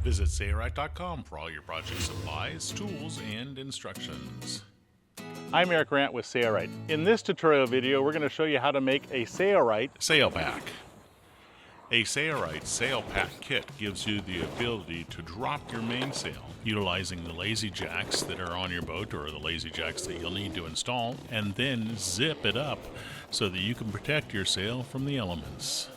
Visit Sailrite.com for all your project supplies, tools, and instructions. I'm Eric Rant with Sailrite. In this tutorial video, we're going to show you how to make a Sailrite Sail Pack. A Sailrite Sail Pack Kit gives you the ability to drop your mainsail, utilizing the lazy jacks that are on your boat or the lazy jacks that you'll need to install, and then zip it up so that you can protect your sail from the elements.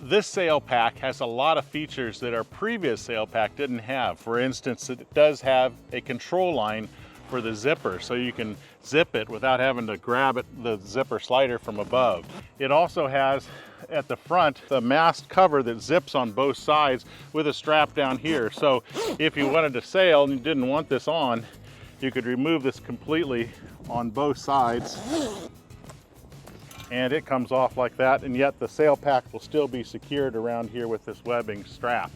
This sail pack has a lot of features that our previous sail pack didn't have. For instance, it does have a control line for the zipper, so you can zip it without having to grab it, the zipper slider from above. It also has at the front the mast cover that zips on both sides with a strap down here. So if you wanted to sail and you didn't want this on, you could remove this completely on both sides and it comes off like that, and yet the sail pack will still be secured around here with this webbing strap.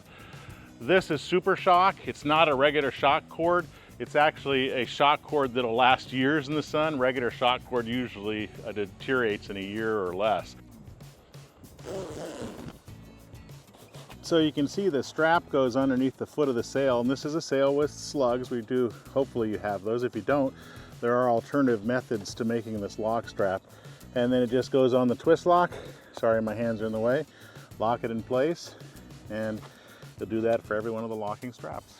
This is super shock. It's not a regular shock cord. It's actually a shock cord that'll last years in the sun. Regular shock cord usually deteriorates in a year or less. So you can see the strap goes underneath the foot of the sail, and this is a sail with slugs. Hopefully you have those. If you don't, there are alternative methods to making this lock strap. And then it just goes on the twist lock. Sorry, my hands are in the way. Lock it in place, and you'll do that for every one of the locking straps.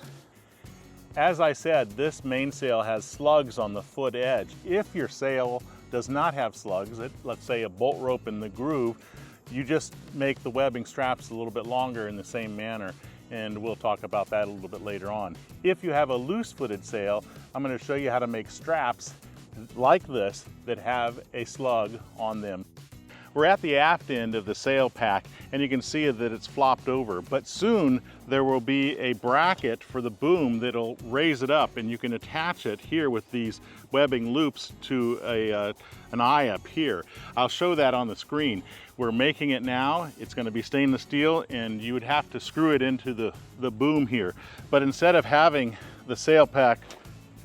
As I said, this mainsail has slugs on the foot edge. If your sail does not have slugs, let's say a bolt rope in the groove, you just make the webbing straps a little bit longer in the same manner, and we'll talk about that a little bit later on. If you have a loose-footed sail, I'm going to show you how to make straps like this that have a slug on them. We're at the aft end of the sail pack, and you can see that it's flopped over, but soon there will be a bracket for the boom that'll raise it up, and you can attach it here with these webbing loops to an eye up here. I'll show that on the screen. We're making it now. It's going to be stainless steel, and you would have to screw it into the boom here. But instead of having the sail pack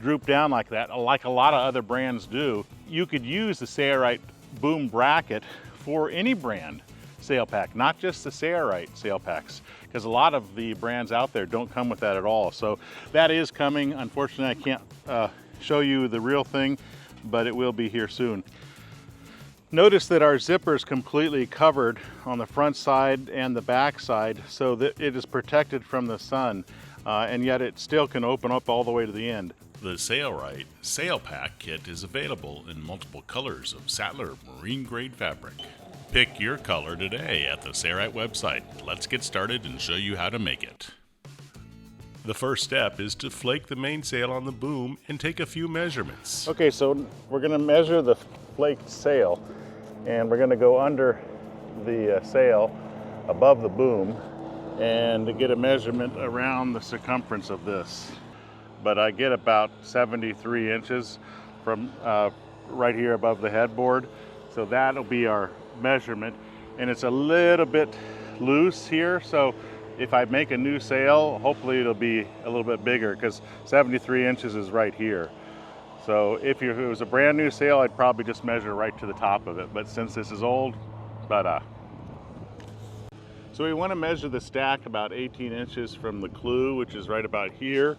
droop down like that, like a lot of other brands do, you could use the Sailrite boom bracket for any brand sail pack, not just the Sailrite sail packs, because a lot of the brands out there don't come with that at all. So that is coming. Unfortunately, I can't show you the real thing, but it will be here soon. Notice that our zipper is completely covered on the front side and the back side so that it is protected from the sun, and yet it still can open up all the way to the end. The Sailrite Sail Pack Kit is available in multiple colors of Sattler Marine Grade fabric. Pick your color today at the Sailrite website. Let's get started and show you how to make it. The first step is to flake the mainsail on the boom and take a few measurements. Okay, so we're going to measure the flaked sail, and we're going to go under the sail above the boom and to get a measurement around the circumference of this. But I get about 73 inches from right here above the headboard. So that'll be our measurement. And it's a little bit loose here. So if I make a new sail, hopefully it'll be a little bit bigger, because 73 inches is right here. So if it was a brand new sail, I'd probably just measure right to the top of it. But since this is old, So we want to measure the stack about 18 inches from the clew, which is right about here.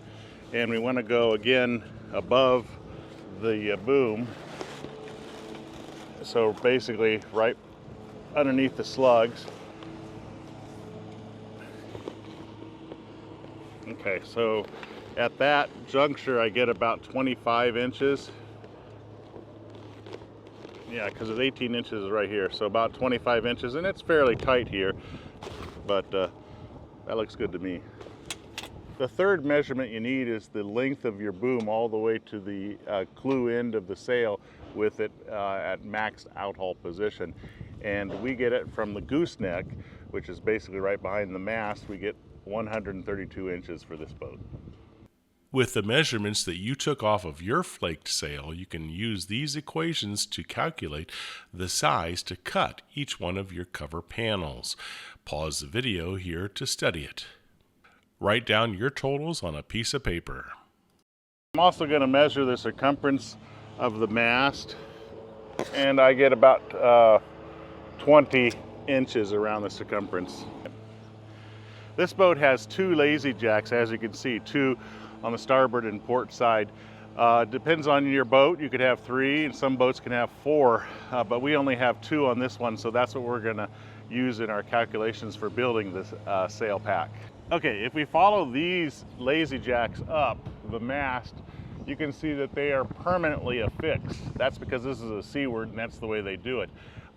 And we want to go again above the boom. So basically right underneath the slugs. Okay, so at that juncture I get about 25 inches. Yeah, because it's 18 inches right here, so about 25 inches, and it's fairly tight here, but that looks good to me. The third measurement you need is the length of your boom all the way to the clew end of the sail with it at max outhaul position. And we get it from the gooseneck, which is basically right behind the mast. We get 132 inches for this boat. With the measurements that you took off of your flaked sail, you can use these equations to calculate the size to cut each one of your cover panels. Pause the video here to study it. Write down your totals on a piece of paper. I'm also going to measure the circumference of the mast, and I get about 20 inches around the circumference. This boat has 2 lazy jacks, as you can see, 2 on the starboard and port side. Depends on your boat. You could have 3, and some boats can have 4, but we only have 2 on this one, so that's what we're gonna use in our calculations for building this sail pack. Okay, if we follow these lazy jacks up the mast, you can see that they are permanently affixed. That's because this is a seaward, and that's the way they do it.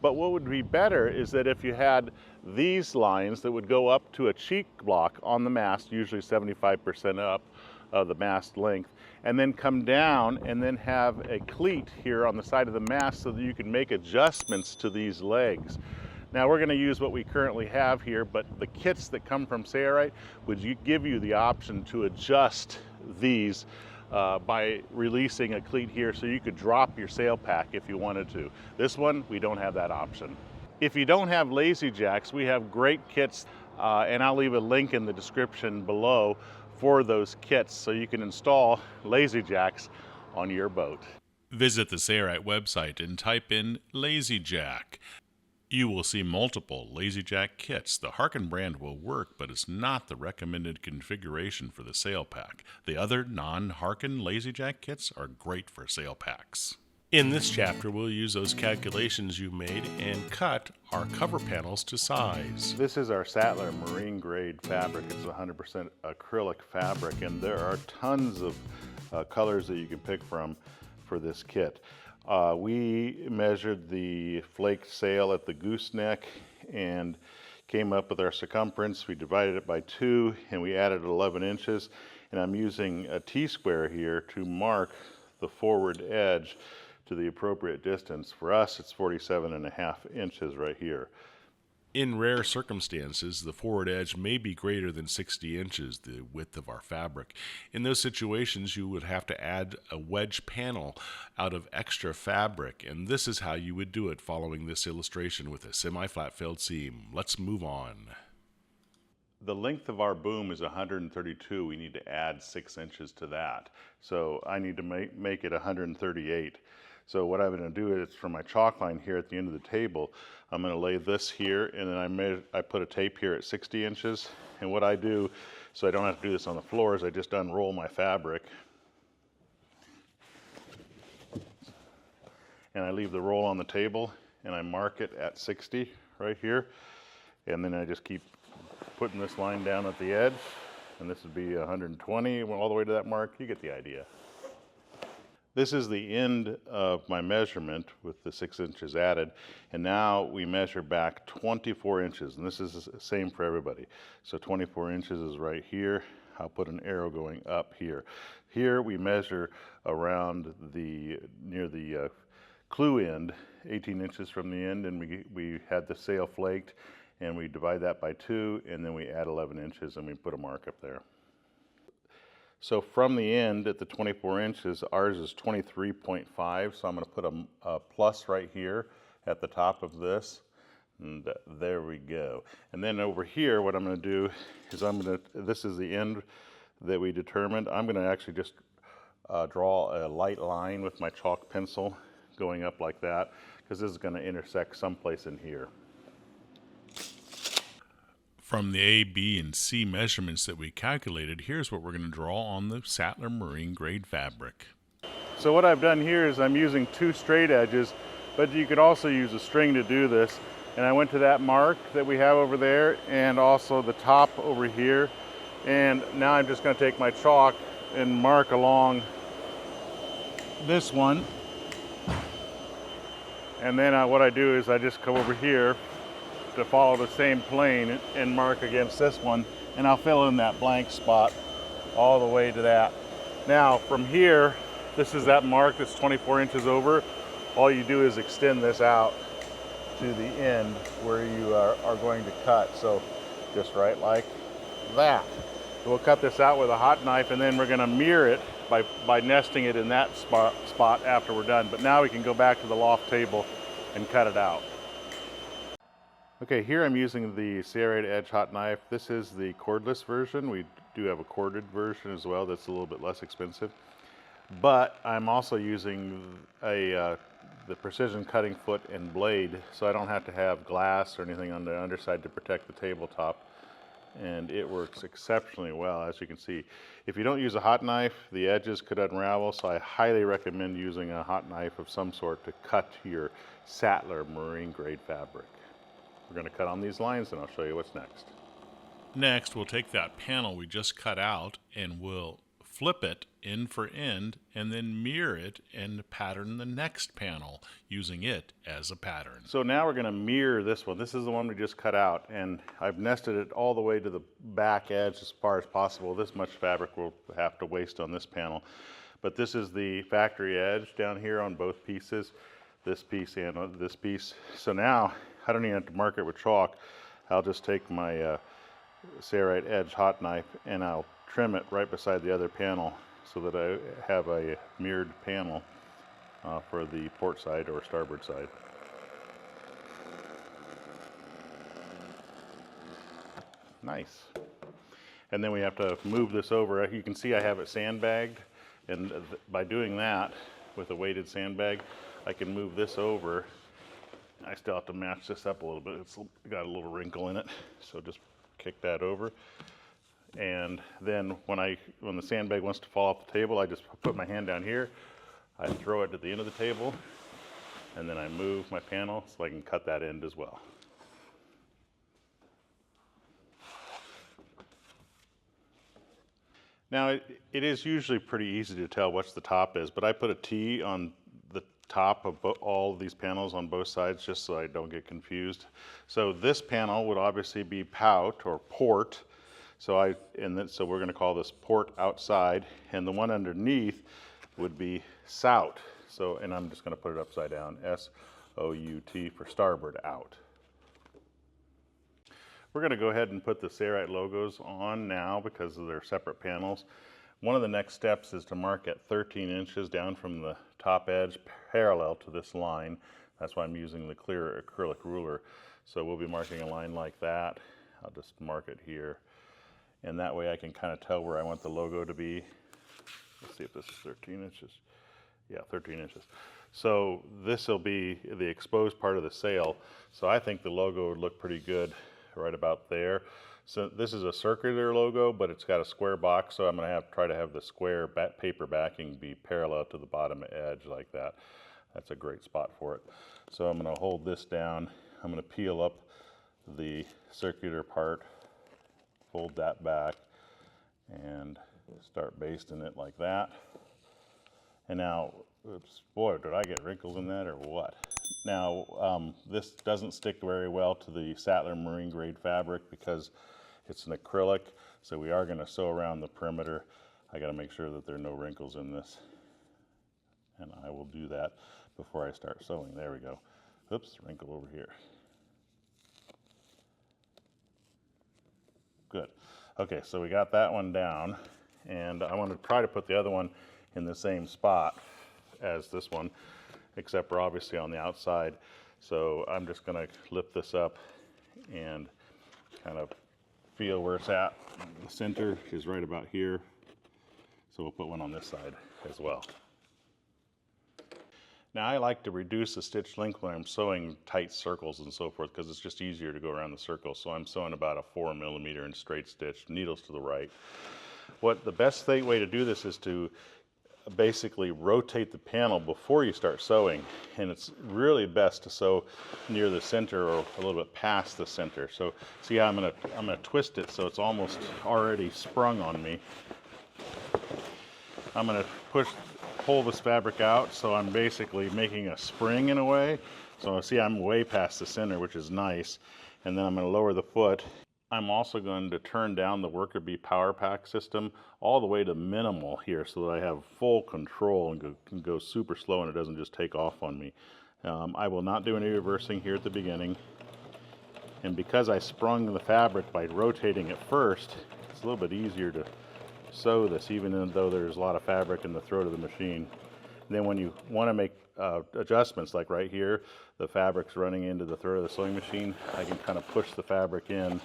But what would be better is that if you had these lines that would go up to a cheek block on the mast, usually 75% up of the mast length, and then come down and then have a cleat here on the side of the mast so that you can make adjustments to these legs. Now we're going to use what we currently have here, but the kits that come from Sailrite would give you the option to adjust these by releasing a cleat here, so you could drop your sail pack if you wanted to. This one, we don't have that option. If you don't have lazy jacks, we have great kits, and I'll leave a link in the description below for those kits so you can install lazy jacks on your boat. Visit the Sailrite website and type in Lazy Jack. You will see multiple Lazy Jack kits. The Harken brand will work, but it's not the recommended configuration for the sail pack. The other non-Harken Lazy Jack kits are great for sail packs. In this chapter, we'll use those calculations you made and cut our cover panels to size. This is our Sattler Marine Grade fabric. It's 100% acrylic fabric, and there are tons of colors that you can pick from for this kit. We measured the flaked sail at the gooseneck and came up with our circumference. We divided it by 2 and we added 11 inches. And I'm using a T-square here to mark the forward edge to the appropriate distance. For us, it's 47.5 inches right here. In rare circumstances, the forward edge may be greater than 60 inches, the width of our fabric. In those situations, you would have to add a wedge panel out of extra fabric, and this is how you would do it following this illustration with a semi-flat filled seam. Let's move on. The length of our boom is 132. We need to add 6 inches to that. So I need to make it 138. So what I'm going to do is, for my chalk line here at the end of the table, I'm going to lay this here, and then I put a tape here at 60 inches. And what I do, so I don't have to do this on the floor, is I just unroll my fabric. And I leave the roll on the table, and I mark it at 60 right here. And then I just keep putting this line down at the edge, and this would be 120 all the way to that mark. You get the idea. This is the end of my measurement with the 6 inches added, and now we measure back 24 inches, and this is the same for everybody. So 24 inches is right here. I'll put an arrow going up here. Here we measure around near the clew end, 18 inches from the end, and we had the sail flaked, and we divide that by 2, and then we add 11 inches and we put a mark up there. So from the end at the 24 inches, ours is 23.5, so I'm going to put a plus right here at the top of this, and there we go. And then over here, what I'm going to do is this is the end that we determined. I'm going to actually just draw a light line with my chalk pencil going up like that, because this is going to intersect someplace in here. From the A, B, and C measurements that we calculated, here's what we're going to draw on the Sattler Marine Grade fabric. So what I've done here is I'm using 2 straight edges, but you could also use a string to do this. And I went to that mark that we have over there, and also the top over here. And now I'm just going to take my chalk and mark along this one. And then what I do is I just come over here to follow the same plane and mark against this one, and I'll fill in that blank spot all the way to that. Now from here, this is that mark that's 24 inches over. All you do is extend this out to the end where you are going to cut. So just right like that. We'll cut this out with a hot knife, and then we're going to mirror it by nesting it in that spot after we're done. But now we can go back to the loft table and cut it out. Okay, here I'm using the Sailrite Edge hot knife. This is the cordless version. We do have a corded version as well that's a little bit less expensive. But I'm also using the precision cutting foot and blade, so I don't have to have glass or anything on the underside to protect the tabletop. and it works exceptionally well. As you can see, if you don't use a hot knife, the edges could unravel, so I highly recommend using a hot knife of some sort to cut your Sattler Marine Grade fabric. We're going to cut on these lines and I'll show you what's next. Next, we'll take that panel we just cut out and we'll flip it end for end and then mirror it and pattern the next panel using it as a pattern. So now we're going to mirror this one. This is the one we just cut out, and I've nested it all the way to the back edge as far as possible. This much fabric we'll have to waste on this panel. But this is the factory edge down here on both pieces, this piece and this piece. So now I don't even have to mark it with chalk. I'll just take my Sailrite edge hot knife and I'll trim it right beside the other panel so that I have a mirrored panel for the port side or starboard side. Nice. And then we have to move this over. You can see I have it sandbagged, and by doing that with a weighted sandbag, I can move this over. I still have to match this up a little bit. It's got a little wrinkle in it, so just kick that over. And then when the sandbag wants to fall off the table, I just put my hand down here, I throw it to the end of the table, and then I move my panel so I can cut that end as well. Now it is usually pretty easy to tell which the top is, but I put a T on the top of all of these panels on both sides just so I don't get confused. So this panel would obviously be pout or port. So we're going to call this port outside, and the one underneath would be sout. So, and I'm just going to put it upside down, S-O-U-T for starboard, out. We're going to go ahead and put the Sailrite logos on now because they're separate panels. One of the next steps is to mark at 13 inches down from the top edge parallel to this line. That's why I'm using the clear acrylic ruler. So we'll be marking a line like that. I'll just mark it here. And that way I can kind of tell where I want the logo to be. Let's see if this is 13 inches. Yeah, 13 inches. So this will be the exposed part of the sail. So I think the logo would look pretty good right about there. So this is a circular logo, but it's got a square box, so I'm going to try to have the square paper backing be parallel to the bottom edge like that. That's a great spot for it. So I'm going to hold this down. I'm going to peel up the circular part, fold that back, and start basting it like that. And now, oops, boy, did I get wrinkles in that or what? Now, this doesn't stick very well to the Sattler Marine Grade fabric because it's an acrylic, so we are going to sew around the perimeter. I got to make sure that there are no wrinkles in this, and I will do that before I start sewing. There we go. Oops, wrinkle over here. Good. Okay, so we got that one down, and I want to try to put the other one in the same spot as this one, except we're obviously on the outside. So I'm just going to lift this up and kind of feel where it's at. The center is right about here, so we'll put one on this side as well. Now I like to reduce the stitch length when I'm sewing tight circles and so forth because it's just easier to go around the circle. So I'm sewing about a 4 millimeter in straight stitch, needles to the right. What the best way to do this is to basically rotate the panel before you start sewing, and it's really best to sew near the center or a little bit past the center. So see how I'm gonna twist it so it's almost already sprung on me. I'm gonna pull this fabric out, so I'm basically making a spring in a way. So see, I'm way past the center, which is nice. And then I'm going to lower the foot. I'm also going to turn down the worker bee power pack system all the way to minimal here so that I have full control and can go super slow and it doesn't just take off on me. I will not do any reversing here at the beginning. And because I sprung the fabric by rotating it first, it's a little bit easier to sew this, even though there's a lot of fabric in the throat of the machine. And then when you want to make adjustments, like right here, the fabric's running into the throat of the sewing machine, I can kind of push the fabric in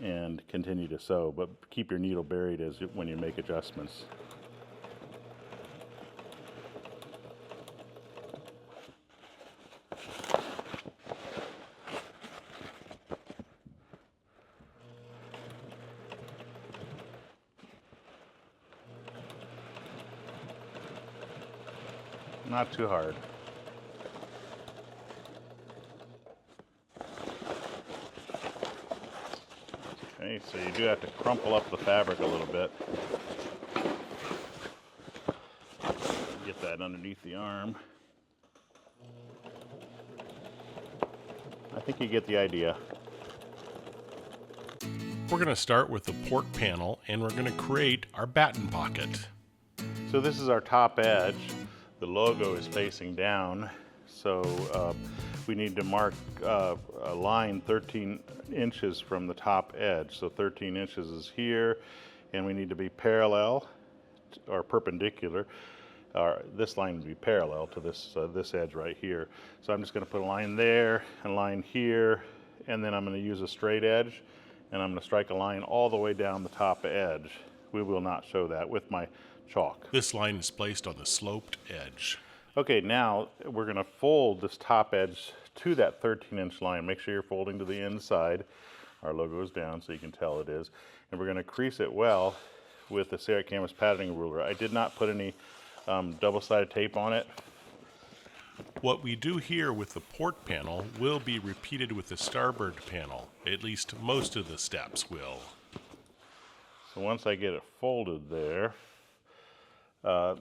and continue to sew, but keep your needle buried when you make adjustments. Not too hard. Okay, so you do have to crumple up the fabric a little bit. Get that underneath the arm. I think you get the idea. We're going to start with the port panel and we're going to create our batten pocket. So this is our top edge. The logo is facing down, so we need to mark a line 13 inches from the top edge. So 13 inches is here, and we need to be parallel or perpendicular. This line would be parallel to this edge right here. So I'm just going to put a line there, a line here, and then I'm going to use a straight edge, and I'm going to strike a line all the way down the top edge. We will not show that with my chalk. This line is placed on the sloped edge. Okay, now we're going to fold this top edge to that 13-inch line. Make sure you're folding to the inside. Our logo is down so you can tell it is. And we're going to crease it well with the Sailrite canvas patterning ruler. I did not put any double-sided tape on it. What we do here with the port panel will be repeated with the starboard panel. At least most of the steps will. So once I get it folded there,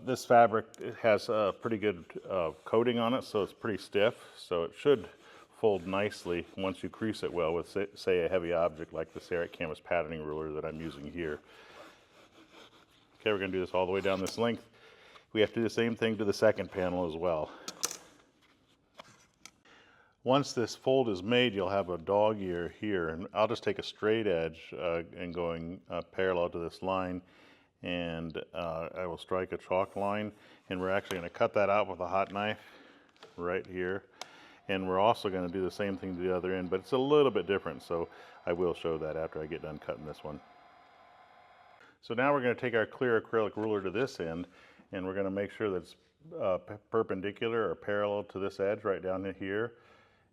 this fabric has a pretty good coating on it, so it's pretty stiff. So it should fold nicely once you crease it well with, say, a heavy object like the Sailrite canvas patterning ruler that I'm using here. Okay, we're going to do this all the way down this length. We have to do the same thing to the second panel as well. Once this fold is made, you'll have a dog ear here, and I'll just take a straight edge and going parallel to this line, and I will strike a chalk line, and we're actually going to cut that out with a hot knife right here, and we're also going to do the same thing to the other end, but it's a little bit different, so I will show that after I get done cutting this one. So now we're going to take our clear acrylic ruler to this end, and we're going to make sure that it's perpendicular or parallel to this edge right down to here,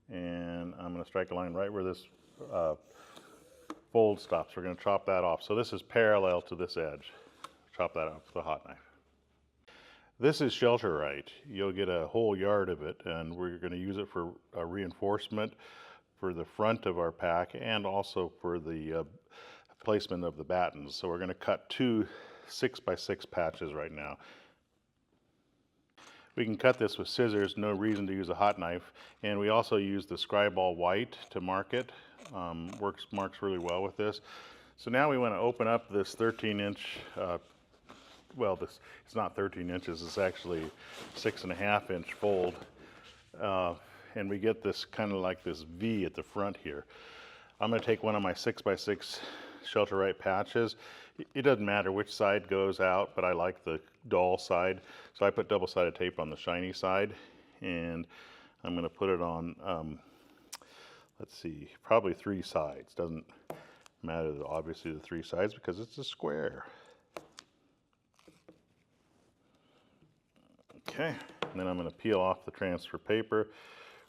and I'm going to strike a line right where this fold stops. We're going to chop that off. So this is parallel to this edge. Chop that off with a hot knife. This is Sailrite. You'll get a whole yard of it, and we're going to use it for reinforcement for the front of our pack and also for the placement of the battens. So we're going to cut 2 6x6 patches right now. We can cut this with scissors, no reason to use a hot knife. And we also use the Scriball white to mark it. Marks really well with this. So now we want to open up this 13-inch, it's not 13 inches, it's actually 6.5-inch fold. And we get this kind of like this V at the front here. I'm going to take one of my 6x6 Sailrite patches. It doesn't matter which side goes out, but I like the dull side. So I put double-sided tape on the shiny side, and I'm going to put it on, let's see, probably 3 sides. Doesn't matter, obviously, the 3 sides because it's a square. Okay, and then I'm going to peel off the transfer paper,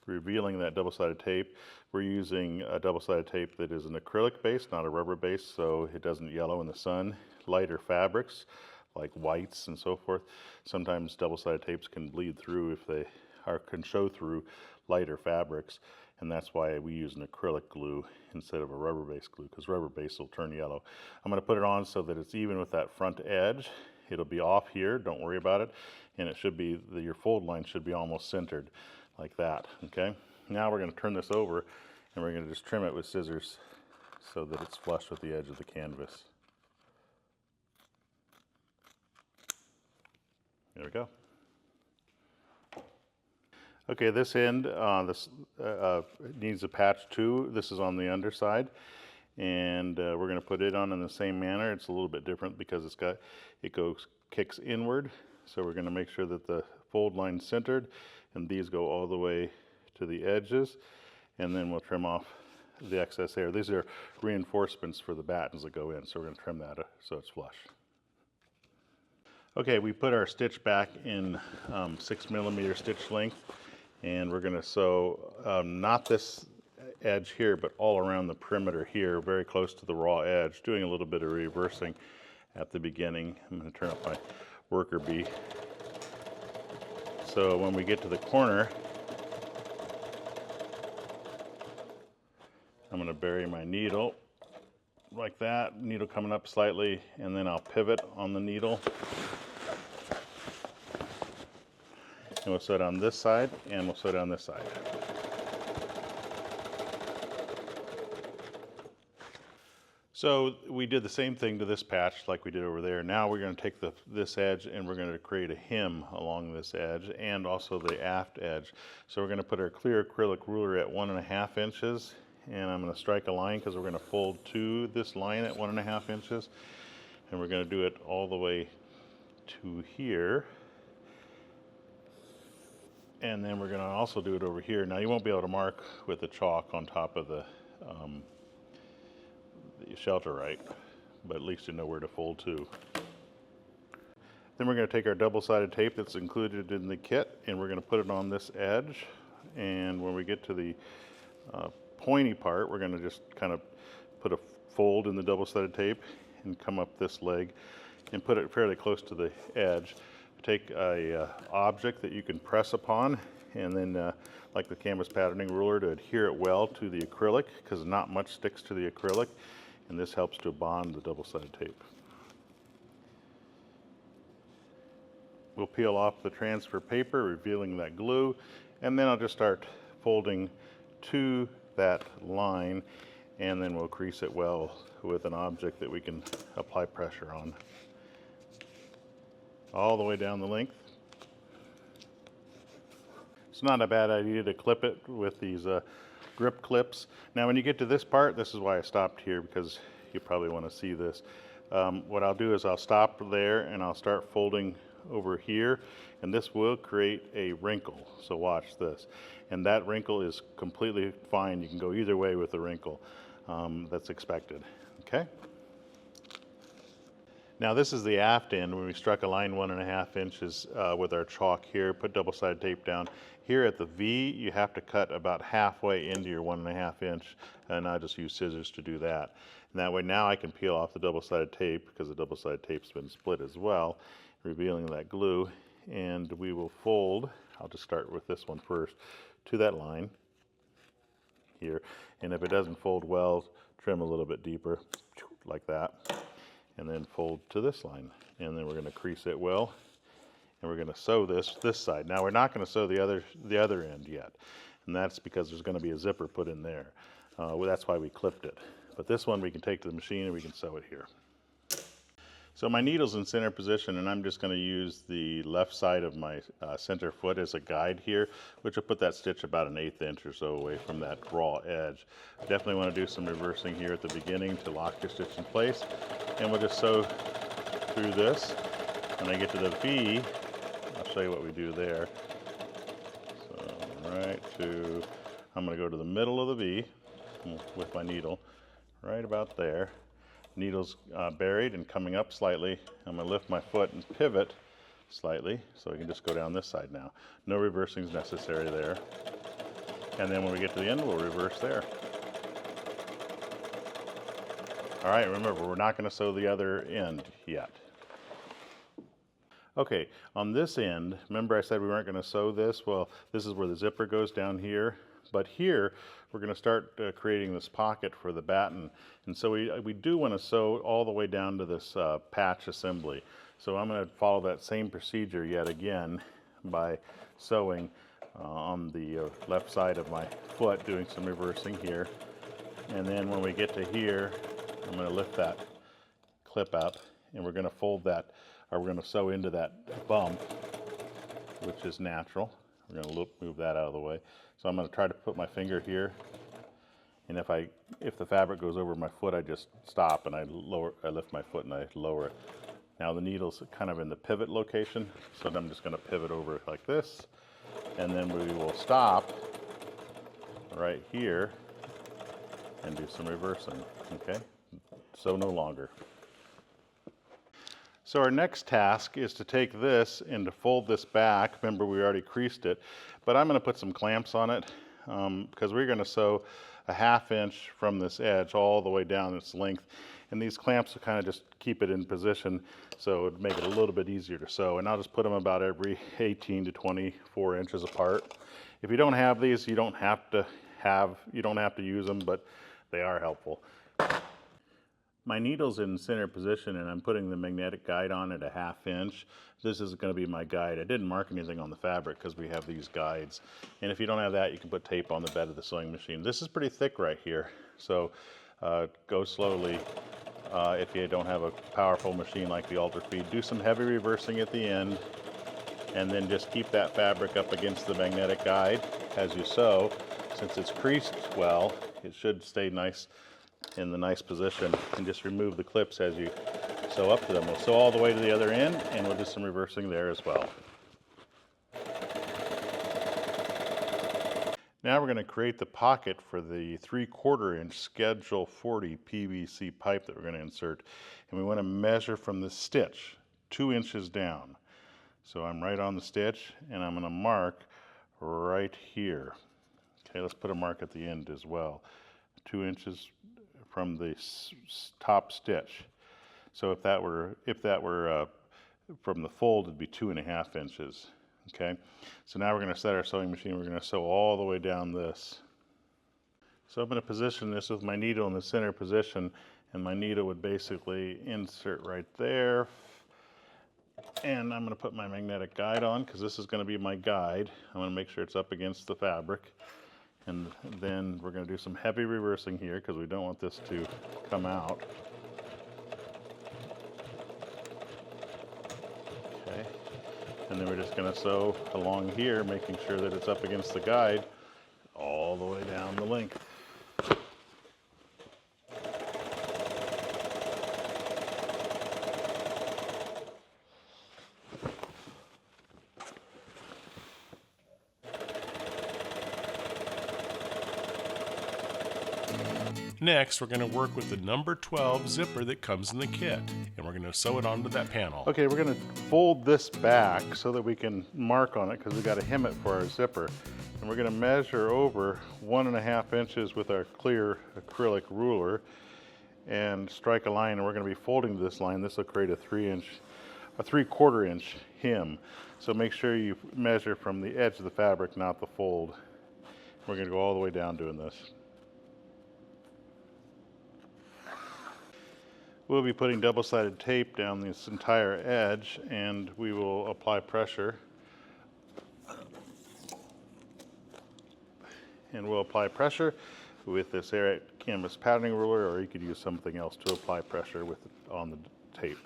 revealing that double-sided tape. We're using a double-sided tape that is an acrylic base, not a rubber base, so it doesn't yellow in the sun. Lighter fabrics, like whites and so forth. Sometimes double-sided tapes can bleed through if they can show through lighter fabrics, and that's why we use an acrylic glue instead of a rubber-based glue, because rubber base will turn yellow. I'm going to put it on so that it's even with that front edge. It'll be off here, don't worry about it, and it should be, your fold line should be almost centered like that, okay? Now we're going to turn this over, and we're going to just trim it with scissors so that it's flush with the edge of the canvas. There we go. Okay, this end needs a patch too. This is on the underside, and we're going to put it on in the same manner. It's a little bit different because kicks inward. So we're going to make sure that the fold line's centered, and these go all the way to the edges, and then we'll trim off the excess hair. These are reinforcements for the battens that go in, so we're going to trim that so it's flush. Okay, we put our stitch back in 6mm stitch length, and we're going to sew not this edge here, but all around the perimeter here, very close to the raw edge, doing a little bit of reversing at the beginning. I'm going to turn up my worker bee So when we get to the corner, I'm going to bury my needle like that, needle coming up slightly, and then I'll pivot on the needle. And we'll sew it on this side, and we'll sew it on this side. So we did the same thing to this patch like we did over there. Now we're going to take this edge and we're going to create a hem along this edge and also the aft edge. So we're going to put our clear acrylic ruler at 1.5 inches, and I'm going to strike a line because we're going to fold to this line at 1.5 inches, and we're going to do it all the way to here. And then we're going to also do it over here. Now you won't be able to mark with the chalk on top of the Sailrite, but at least you know where to fold to. Then we're going to take our double-sided tape that's included in the kit, and we're going to put it on this edge. And when we get to the pointy part, we're going to just kind of put a fold in the double-sided tape and come up this leg and put it fairly close to the edge. Take a object that you can press upon, and then like the canvas patterning ruler, to adhere it well to the acrylic, because not much sticks to the acrylic, and this helps to bond the double-sided tape. We'll peel off the transfer paper, revealing that glue, and then I'll just start folding to that line, and then we'll crease it well with an object that we can apply pressure on. All the way down the length. It's not a bad idea to clip it with these grip clips. Now when you get to this part, this is why I stopped here, because you probably want to see this. What I'll do is I'll stop there and I'll start folding over here, and this will create a wrinkle. So watch this. And that wrinkle is completely fine. You can go either way with the wrinkle. That's expected. Okay? Now this is the aft end when we struck a line 1.5 inches with our chalk here, put double-sided tape down. Here at the V, you have to cut about halfway into your 1.5 inch, and I just use scissors to do that. And that way now I can peel off the double-sided tape, because the double-sided tape's been split as well, revealing that glue. And we will fold, I'll just start with this one first, to that line here. And if it doesn't fold well, trim a little bit deeper, like that. And then fold to this line, and then we're going to crease it well, and we're going to sew this side. Now we're not going to sew the other end yet, and that's because there's going to be a zipper put in there. Well, that's why we clipped it. But this one we can take to the machine and we can sew it here. So my needle's in center position, and I'm just going to use the left side of my center foot as a guide here, which will put that stitch about 1/8 inch or so away from that raw edge. Definitely want to do some reversing here at the beginning to lock your stitch in place, and we'll just sew through this. When I get to the V, I'll show you what we do there. So I'm going to go to the middle of the V with my needle, right about there. Needle's buried and coming up slightly. I'm going to lift my foot and pivot slightly, so we can just go down this side now. No reversing is necessary there. And then when we get to the end, we'll reverse there. All right, remember, we're not going to sew the other end yet. Okay, on this end, remember I said we weren't going to sew this? Well, this is where the zipper goes down here. But here, we're going to start creating this pocket for the batten. And so we do want to sew all the way down to this patch assembly. So I'm going to follow that same procedure yet again by sewing on the left side of my foot, doing some reversing here. And then when we get to here, I'm going to lift that clip up, and we're going to fold that, or we're going to sew into that bump, which is natural. We're going to move that out of the way. So I'm going to try to put my finger here, and if the fabric goes over my foot, I just stop and I lift my foot and I lower it. Now the needle's kind of in the pivot location, so I'm just going to pivot over like this, and then we will stop right here and do some reversing. Okay, so no longer. So our next task is to take this and to fold this back. Remember, we already creased it, but I'm going to put some clamps on it because we're going to sew a 1/2 inch from this edge all the way down its length. And these clamps will kind of just keep it in position, so it would make it a little bit easier to sew. And I'll just put them about every 18 to 24 inches apart. If you don't have these, you don't have to use them, but they are helpful. My needle's in center position, and I'm putting the magnetic guide on at a 1/2 inch. This is going to be my guide. I didn't mark anything on the fabric because we have these guides. And if you don't have that, you can put tape on the bed of the sewing machine. This is pretty thick right here, so go slowly. If you don't have a powerful machine like the Ultra Feed, do some heavy reversing at the end, and then just keep that fabric up against the magnetic guide as you sew. Since it's creased well, it should stay nice in the nice position, and just remove the clips as you sew up to them. We'll sew all the way to the other end, and we'll do some reversing there as well. Now we're going to create the pocket for the 3/4 inch Schedule 40 PVC pipe that we're going to insert. And we want to measure from the stitch 2 inches down. So I'm right on the stitch, and I'm going to mark right here. Okay, let's put a mark at the end as well. 2 inches from the top stitch. So if that were from the fold, it'd be 2.5 inches. Okay, so now we're going to set our sewing machine. We're going to sew all the way down this. So I'm going to position this with my needle in the center position, and my needle would basically insert right there. And I'm going to put my magnetic guide on, because this is going to be my guide. I'm going to make sure it's up against the fabric. And then we're going to do some heavy reversing here, because we don't want this to come out. Okay. And then we're just going to sew along here, making sure that it's up against the guide all the way down the length. Next, we're going to work with the number 12 zipper that comes in the kit, and we're going to sew it onto that panel. Okay, we're going to fold this back so that we can mark on it, because we got to hem it for our zipper. And we're going to measure over 1.5 inches with our clear acrylic ruler and strike a line, and we're going to be folding this line. This will create a 3/4 inch hem. So make sure you measure from the edge of the fabric, not the fold. We're going to go all the way down doing this. We'll be putting double-sided tape down this entire edge, and we will apply pressure. And we'll apply pressure with this Sailrite canvas patterning ruler, or you could use something else to apply pressure on the tape.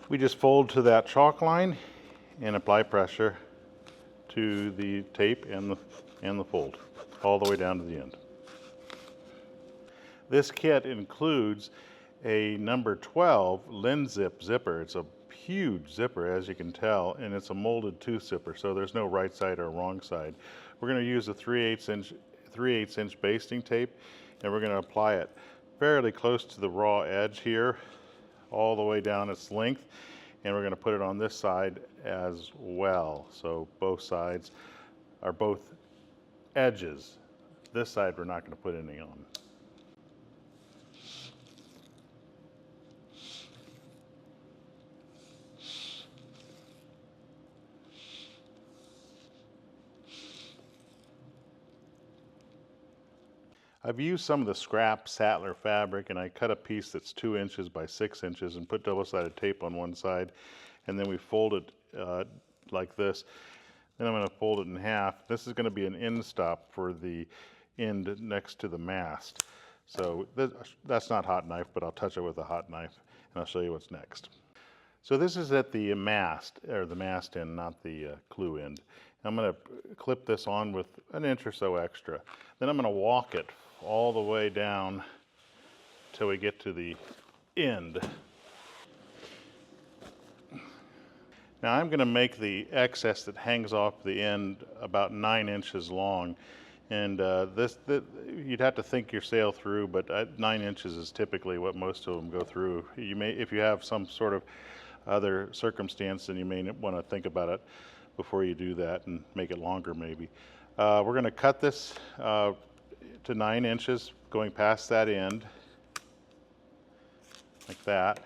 We just fold to that chalk line and apply pressure to the tape and the fold, all the way down to the end. This kit includes a number 12 Linzip zipper. It's a huge zipper, as you can tell, and it's a molded tooth zipper, so there's no right side or wrong side. We're going to use a 3/8 inch basting tape, and we're going to apply it fairly close to the raw edge here, all the way down its length, and we're going to put it on this side as well. So both sides are both edges. This side we're not going to put any on. I've used some of the scrap Sattler fabric, and I cut a piece that's 2 inches by 6 inches and put double-sided tape on one side, and then we fold it like this. Then I'm going to fold it in half. This is going to be an end stop for the end next to the mast. So that's not hot knife, but I'll touch it with a hot knife, and I'll show you what's next. So this is at the mast, or the mast end, not the clew end. I'm going to clip this on with an inch or so extra. Then I'm going to walk it all the way down till we get to the end. Now I'm going to make the excess that hangs off the end about 9 inches long, and you'd have to think your sail through, but 9 inches is typically what most of them go through. You may, if you have some sort of other circumstance, then you may want to think about it before you do that and make it longer maybe. We're going to cut this to 9 inches, going past that end, like that.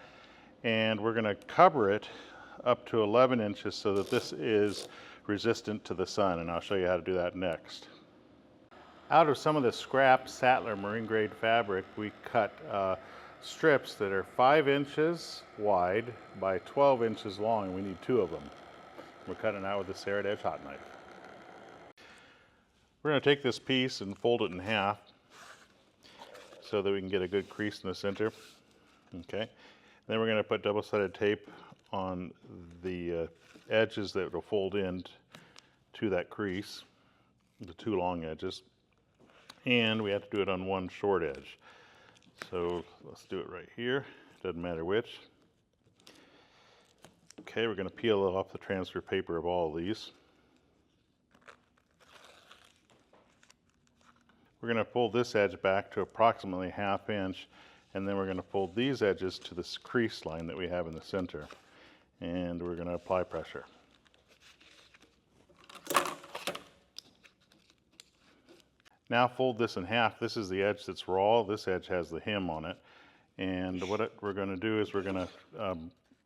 And we're going to cover it up to 11 inches so that this is resistant to the sun, and I'll show you how to do that next. Out of some of the scrap Sattler Marine Grade fabric, we cut strips that are 5 inches wide by 12 inches long, and we need 2 of them. We're cutting out with a serrated edge hot knife. We're going to take this piece and fold it in half so that we can get a good crease in the center. Okay. Then we're going to put double-sided tape on the edges that will fold in to that crease, the 2 long edges. And we have to do it on 1 short edge. So let's do it right here. Doesn't matter which. Okay, we're going to peel off the transfer paper of all of these. We're going to fold this edge back to approximately 1/2 inch, and then we're going to fold these edges to this crease line that we have in the center. And we're going to apply pressure. Now fold this in half. This is the edge that's raw. This edge has the hem on it. And what we're going to do is we're going to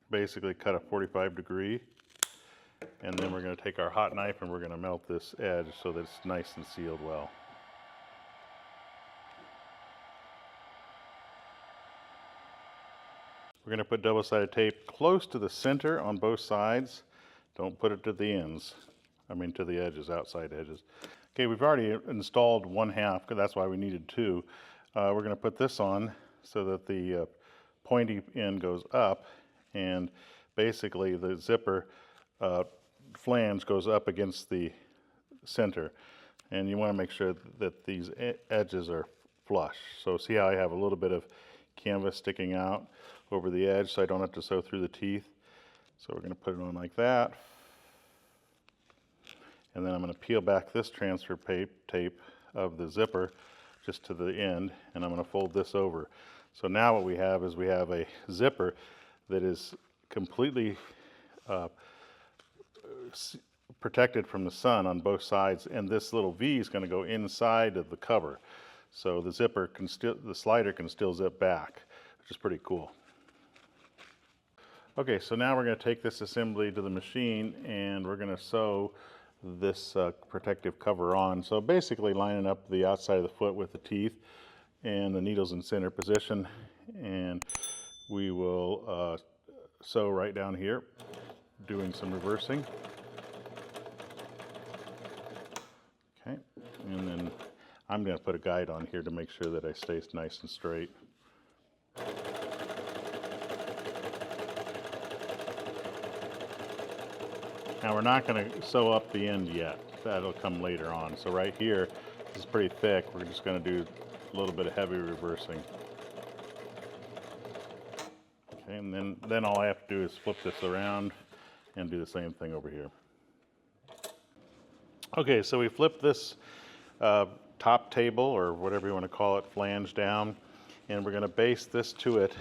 basically cut a 45-degree. And then we're going to take our hot knife and we're going to melt this edge so that it's nice and sealed well. We're going to put double-sided tape close to the center on both sides. Don't put it to the ends. I mean to the edges, outside edges. Okay, we've already installed 1/2, because that's why we needed 2. We're going to put this on so that the pointy end goes up, and basically the zipper flange goes up against the center. And you want to make sure that these edges are flush. So see how I have a little bit of canvas sticking out over the edge so I don't have to sew through the teeth. So we're going to put it on like that. And then I'm going to peel back this transfer tape of the zipper just to the end, and I'm going to fold this over. So now what we have is we have a zipper that is completely protected from the sun on both sides, and this little V is going to go inside of the cover. So the zipper can still, the slider can still zip back, which is pretty cool. Okay, so now we're going to take this assembly to the machine and we're going to sew this protective cover on. So basically lining up the outside of the foot with the teeth and the needles in center position, and we will sew right down here, doing some reversing. Okay, and then I'm going to put a guide on here to make sure that I stay nice and straight. Now we're not going to sew up the end yet. That'll come later on. So right here, this is pretty thick. We're just going to do a little bit of heavy reversing. Okay, and then all I have to do is flip this around and do the same thing over here. Okay, so we flip this top table, or whatever you want to call it, flange down, and we're going to base this to it.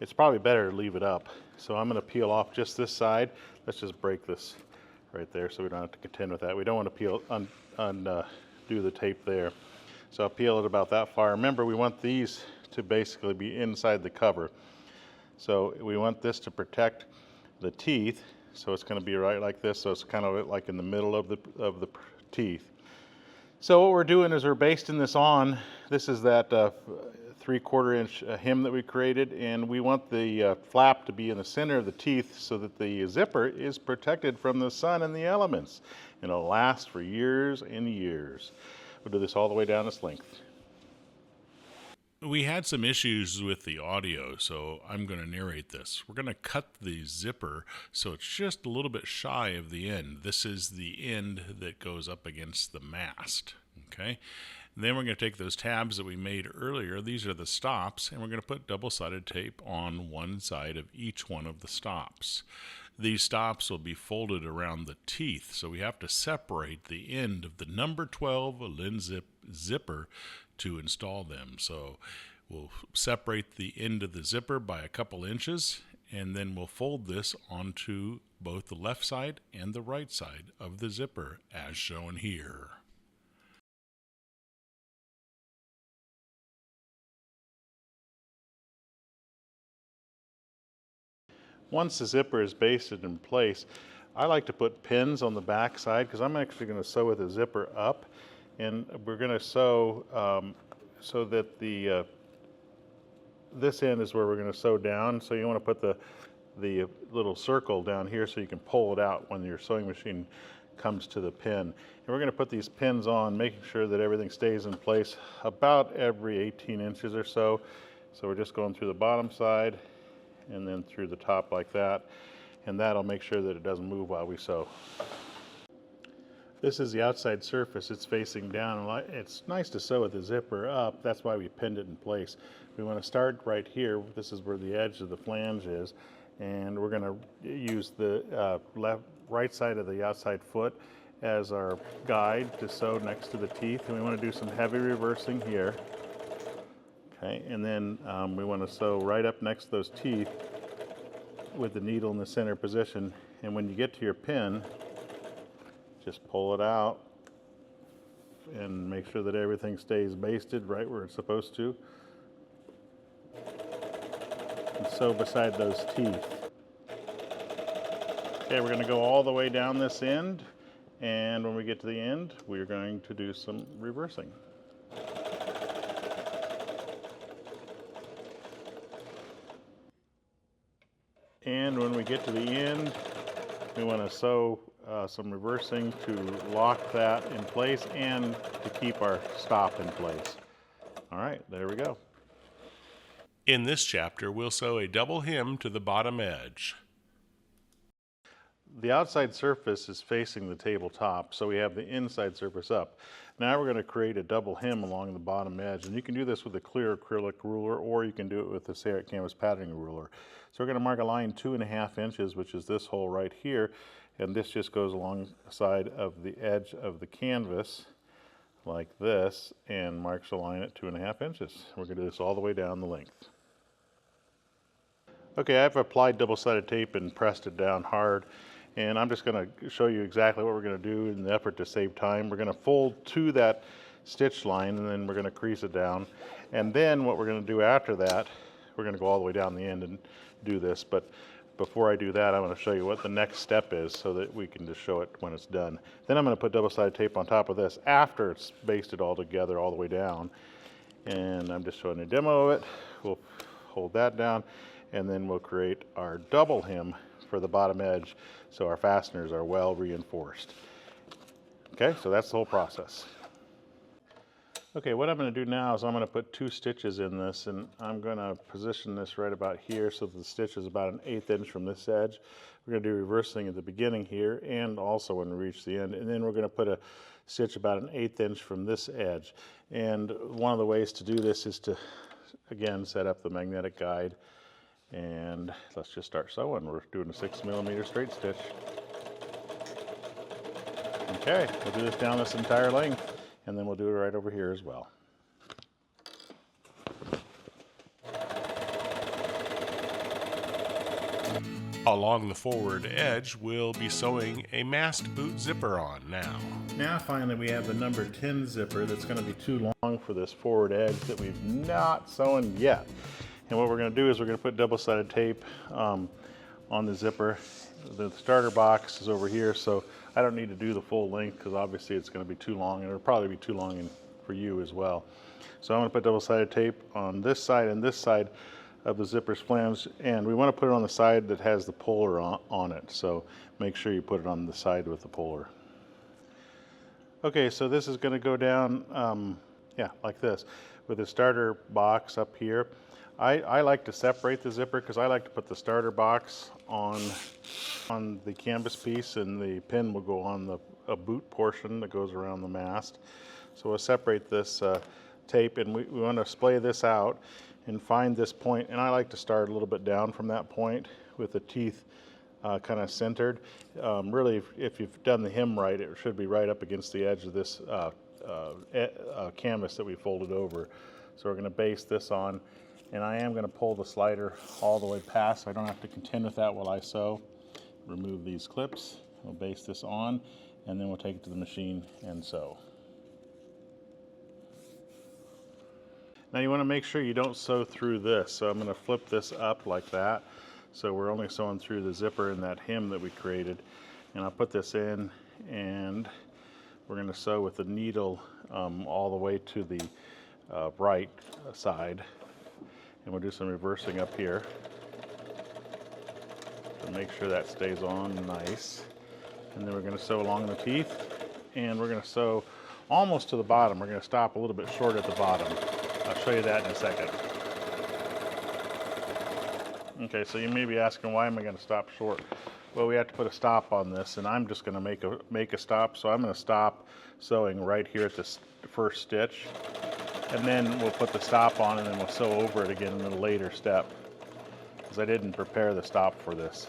It's probably better to leave it up. So I'm going to peel off just this side. Let's just break this right there so we don't have to contend with that. We don't want to undo the tape there. So I'll peel it about that far. Remember, we want these to basically be inside the cover. So we want this to protect the teeth. So it's going to be right like this. So it's kind of like in the middle of the teeth. So what we're doing is we're basting this on. This is that 3/4 inch hem that we created, and we want the flap to be in the center of the teeth so that the zipper is protected from the sun and the elements, and it'll last for years and years. We'll do this all the way down its length. We had some issues with the audio, so I'm going to narrate this. We're going to cut the zipper so it's just a little bit shy of the end. This is the end that goes up against the mast, okay? And then we're going to take those tabs that we made earlier. These are the stops, and we're going to put double-sided tape on one side of each one of the stops. These stops will be folded around the teeth, so we have to separate the end of the number 12 lens zipper to install them. So we'll separate the end of the zipper by a couple inches, And then we'll fold this onto both the left side and the right side of the zipper as shown here. Once the zipper is basted in place, I like to put pins on the back side because I'm actually going to sew with the zipper up, and we're going to sew so that the this end is where we're going to sew down. So you want to put the little circle down here so you can pull it out when your sewing machine comes to the pin. And we're going to put these pins on, making sure that everything stays in place about every 18 inches or so. So we're just going through the bottom side and then through the top like that, and that'll make sure that it doesn't move while we sew. This is the outside surface. It's facing down. It's nice to sew with the zipper up. That's why we pinned it in place. We want to start right here. This is where the edge of the flange is, and we're going to use the right side of the outside foot as our guide to sew next to the teeth, and we want to do some heavy reversing here. Okay, and then we want to sew right up next to those teeth with the needle in the center position. And when you get to your pin, just pull it out and make sure that everything stays basted right where it's supposed to. And sew beside those teeth. Okay, we're going to go all the way down this end, and when we get to the end, we're going to do some reversing. And when we get to the end, we want to sew some reversing to lock that in place and to keep our stop in place. All right, there we go. In this chapter, we'll sew a double hem to the bottom edge. The outside surface is facing the tabletop, so we have the inside surface up. Now we're going to create a double hem along the bottom edge, and you can do this with a clear acrylic ruler, or you can do it with a Sailrite canvas patterning ruler. So we're going to mark a line 2.5 inches, which is this hole right here, and this just goes alongside of the edge of the canvas like this, and marks a line at 2.5 inches. We're going to do this all the way down the length. Okay, I've applied double-sided tape and pressed it down hard. And I'm just going to show you exactly what we're going to do in the effort to save time. We're going to fold to that stitch line, and then we're going to crease it down. And then what we're going to do after that, we're going to go all the way down the end and do this. But before I do that, I'm going to show you what the next step is so that we can just show it when it's done. Then I'm going to put double-sided tape on top of this after it's basted all together all the way down. And I'm just showing a demo of it. We'll hold that down, and then we'll create our double hem for the bottom edge, so our fasteners are well reinforced. Okay, so that's the whole process. Okay, what I'm going to do now is I'm going to put 2 stitches in this, and I'm going to position this right about here so that the stitch is about 1/8 inch from this edge. We're going to do reversing at the beginning here and also when we reach the end, and then we're going to put a stitch about 1/8 inch from this edge. And one of the ways to do this is to, again, set up the magnetic guide. And let's just start sewing. We're doing a 6mm straight stitch. Okay, we'll do this down this entire length, and then we'll do it right over here as well. Along the forward edge, we'll be sewing a mast boot zipper on now. Now finally we have the number 10 zipper that's going to be too long for this forward edge that we've not sewn yet. And what we're going to do is we're going to put double-sided tape on the zipper. The starter box is over here, so I don't need to do the full length because obviously it's going to be too long, and it'll probably be too long for you as well. So I'm going to put double-sided tape on this side and this side of the zipper's flange, and we want to put it on the side that has the puller on it. So make sure you put it on the side with the puller. Okay, so this is going to go down, yeah, like this, with the starter box up here. I like to separate the zipper because I like to put the starter box on the canvas piece, and the pin will go on a boot portion that goes around the mast. So we'll separate this tape, and we want to splay this out and find this point. And I like to start a little bit down from that point with the teeth kind of centered. Really, if you've done the hem right, it should be right up against the edge of this canvas that we folded over. So we're going to base this on, And I am going to pull the slider all the way past so I don't have to contend with that while I sew. Remove these clips, we'll base this on, and then we'll take it to the machine and sew. Now you want to make sure you don't sew through this, so I'm going to flip this up like that. So we're only sewing through the zipper in that hem that we created. And I'll put this in, and we're going to sew with the needle all the way to the right side. And we'll do some reversing up here to make sure that stays on nice. And then we're going to sew along the teeth, and we're going to sew almost to the bottom. We're going to stop a little bit short at the bottom. I'll show you that in a second. Okay, so you may be asking, why am I going to stop short? Well, we have to put a stop on this, and I'm just going to make a stop. So I'm going to stop sewing right here at this first stitch, and then we'll put the stop on, and then we'll sew over it again in a later step, because I didn't prepare the stop for this.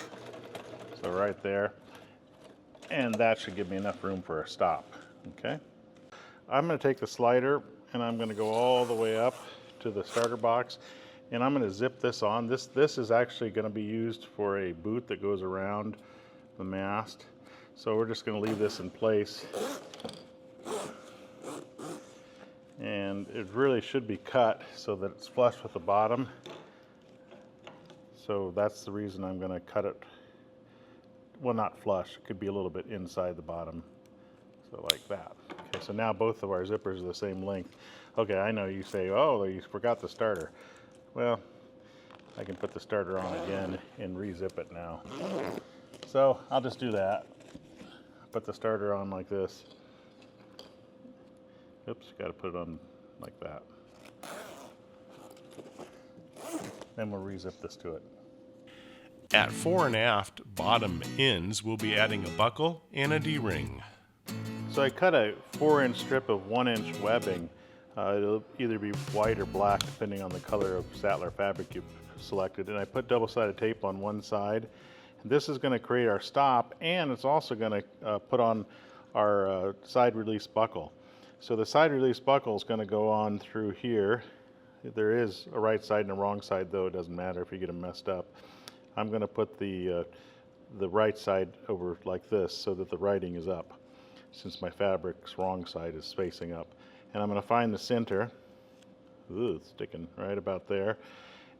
So right there, and that should give me enough room for a stop. Okay, I'm going to take the slider, and I'm going to go all the way up to the starter box, and I'm going to zip this on. This is actually going to be used for a boot that goes around the mast. So we're just going to leave this in place. And it really should be cut so that it's flush with the bottom. So that's the reason I'm going to cut it. Well, not flush, it could be a little bit inside the bottom. So like that. Okay, so now both of our zippers are the same length. Okay, I know you say, oh, you forgot the starter. Well, I can put the starter on again and re-zip it now. So I'll just do that. Put the starter on like this. Oops, got to put it on like that. Then we'll re-zip this to it. At fore and aft bottom ends, we'll be adding a buckle and a D-ring. So I cut a 4-inch strip of 1-inch webbing. It'll either be white or black depending on the color of Sattler fabric you've selected. And I put double-sided tape on one side. And this is going to create our stop, and it's also going to put on our side release buckle. So the side release buckle is going to go on through here. There is a right side and a wrong side, though it doesn't matter if you get them messed up. I'm going to put the right side over like this so that the writing is up, since my fabric's wrong side is facing up. And I'm going to find the center. Ooh, it's sticking right about there.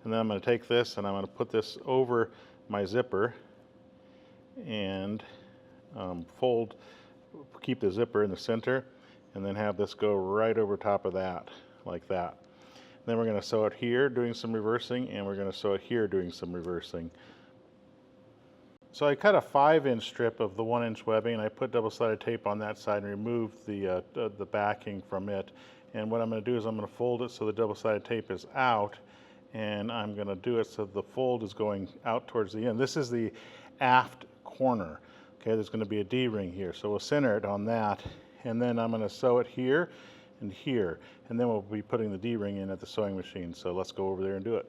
And then I'm going to take this and I'm going to put this over my zipper and keep the zipper in the center, and then have this go right over top of that, like that. Then we're going to sew it here doing some reversing, and we're going to sew it here doing some reversing. So I cut a 5-inch strip of the 1-inch webbing, and I put double-sided tape on that side and removed the backing from it. And what I'm going to do is I'm going to fold it so the double-sided tape is out, and I'm going to do it so the fold is going out towards the end. This is the aft corner. Okay, there's going to be a D-ring here, so we'll center it on that, and then I'm going to sew it here and here, and then we'll be putting the D-ring in at the sewing machine. So let's go over there and do it.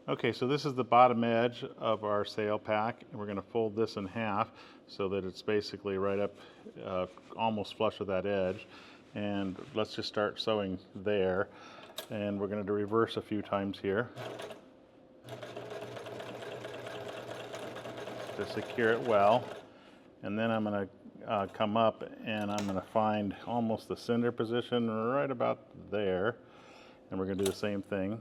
Okay, so this is the bottom edge of our sail pack, and we're going to fold this in half so that it's basically right up almost flush with that edge. And let's just start sewing there, and we're going to reverse a few times here to secure it well. And then I'm going to come up and I'm going to find almost the center position right about there, and we're going to do the same thing.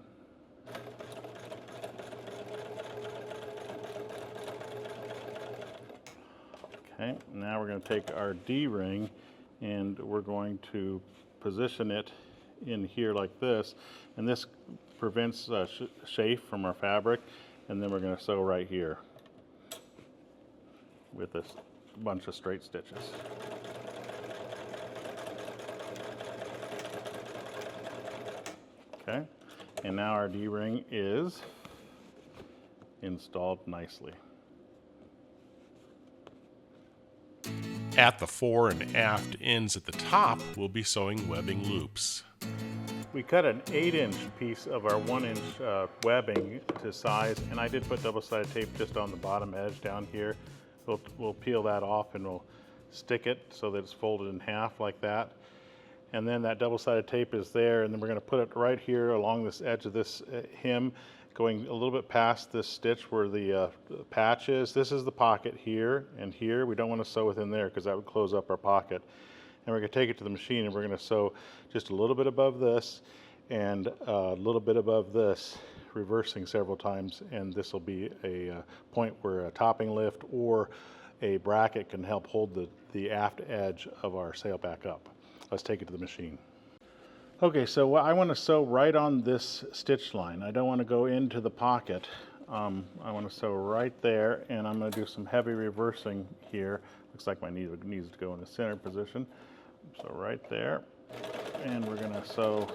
Okay, now we're going to take our D-ring and we're going to position it in here like this, and this prevents chafe from our fabric, and then we're going to sew right here with a bunch of straight stitches. Okay, and now our D-ring is installed nicely. At the fore and aft ends at the top, we'll be sewing webbing loops. We cut an 8-inch piece of our 1-inch webbing to size, and I did put double-sided tape just on the bottom edge down here. We'll peel that off and we'll stick it so that it's folded in half like that. and then that double-sided tape is there, and then we're going to put it right here along this edge of this hem, going a little bit past this stitch where the patch is. This is the pocket here and here. We don't want to sew within there because that would close up our pocket. And we're going to take it to the machine and we're going to sew just a little bit above this and a little bit above this, reversing several times, and this will be a point where a topping lift or a bracket can help hold the aft edge of our sail back up. Let's take it to the machine. Okay, so I want to sew right on this stitch line. I don't want to go into the pocket. I want to sew right there, and I'm going to do some heavy reversing here. Looks like my needle needs to go in the center position. So right there, and we're going to sew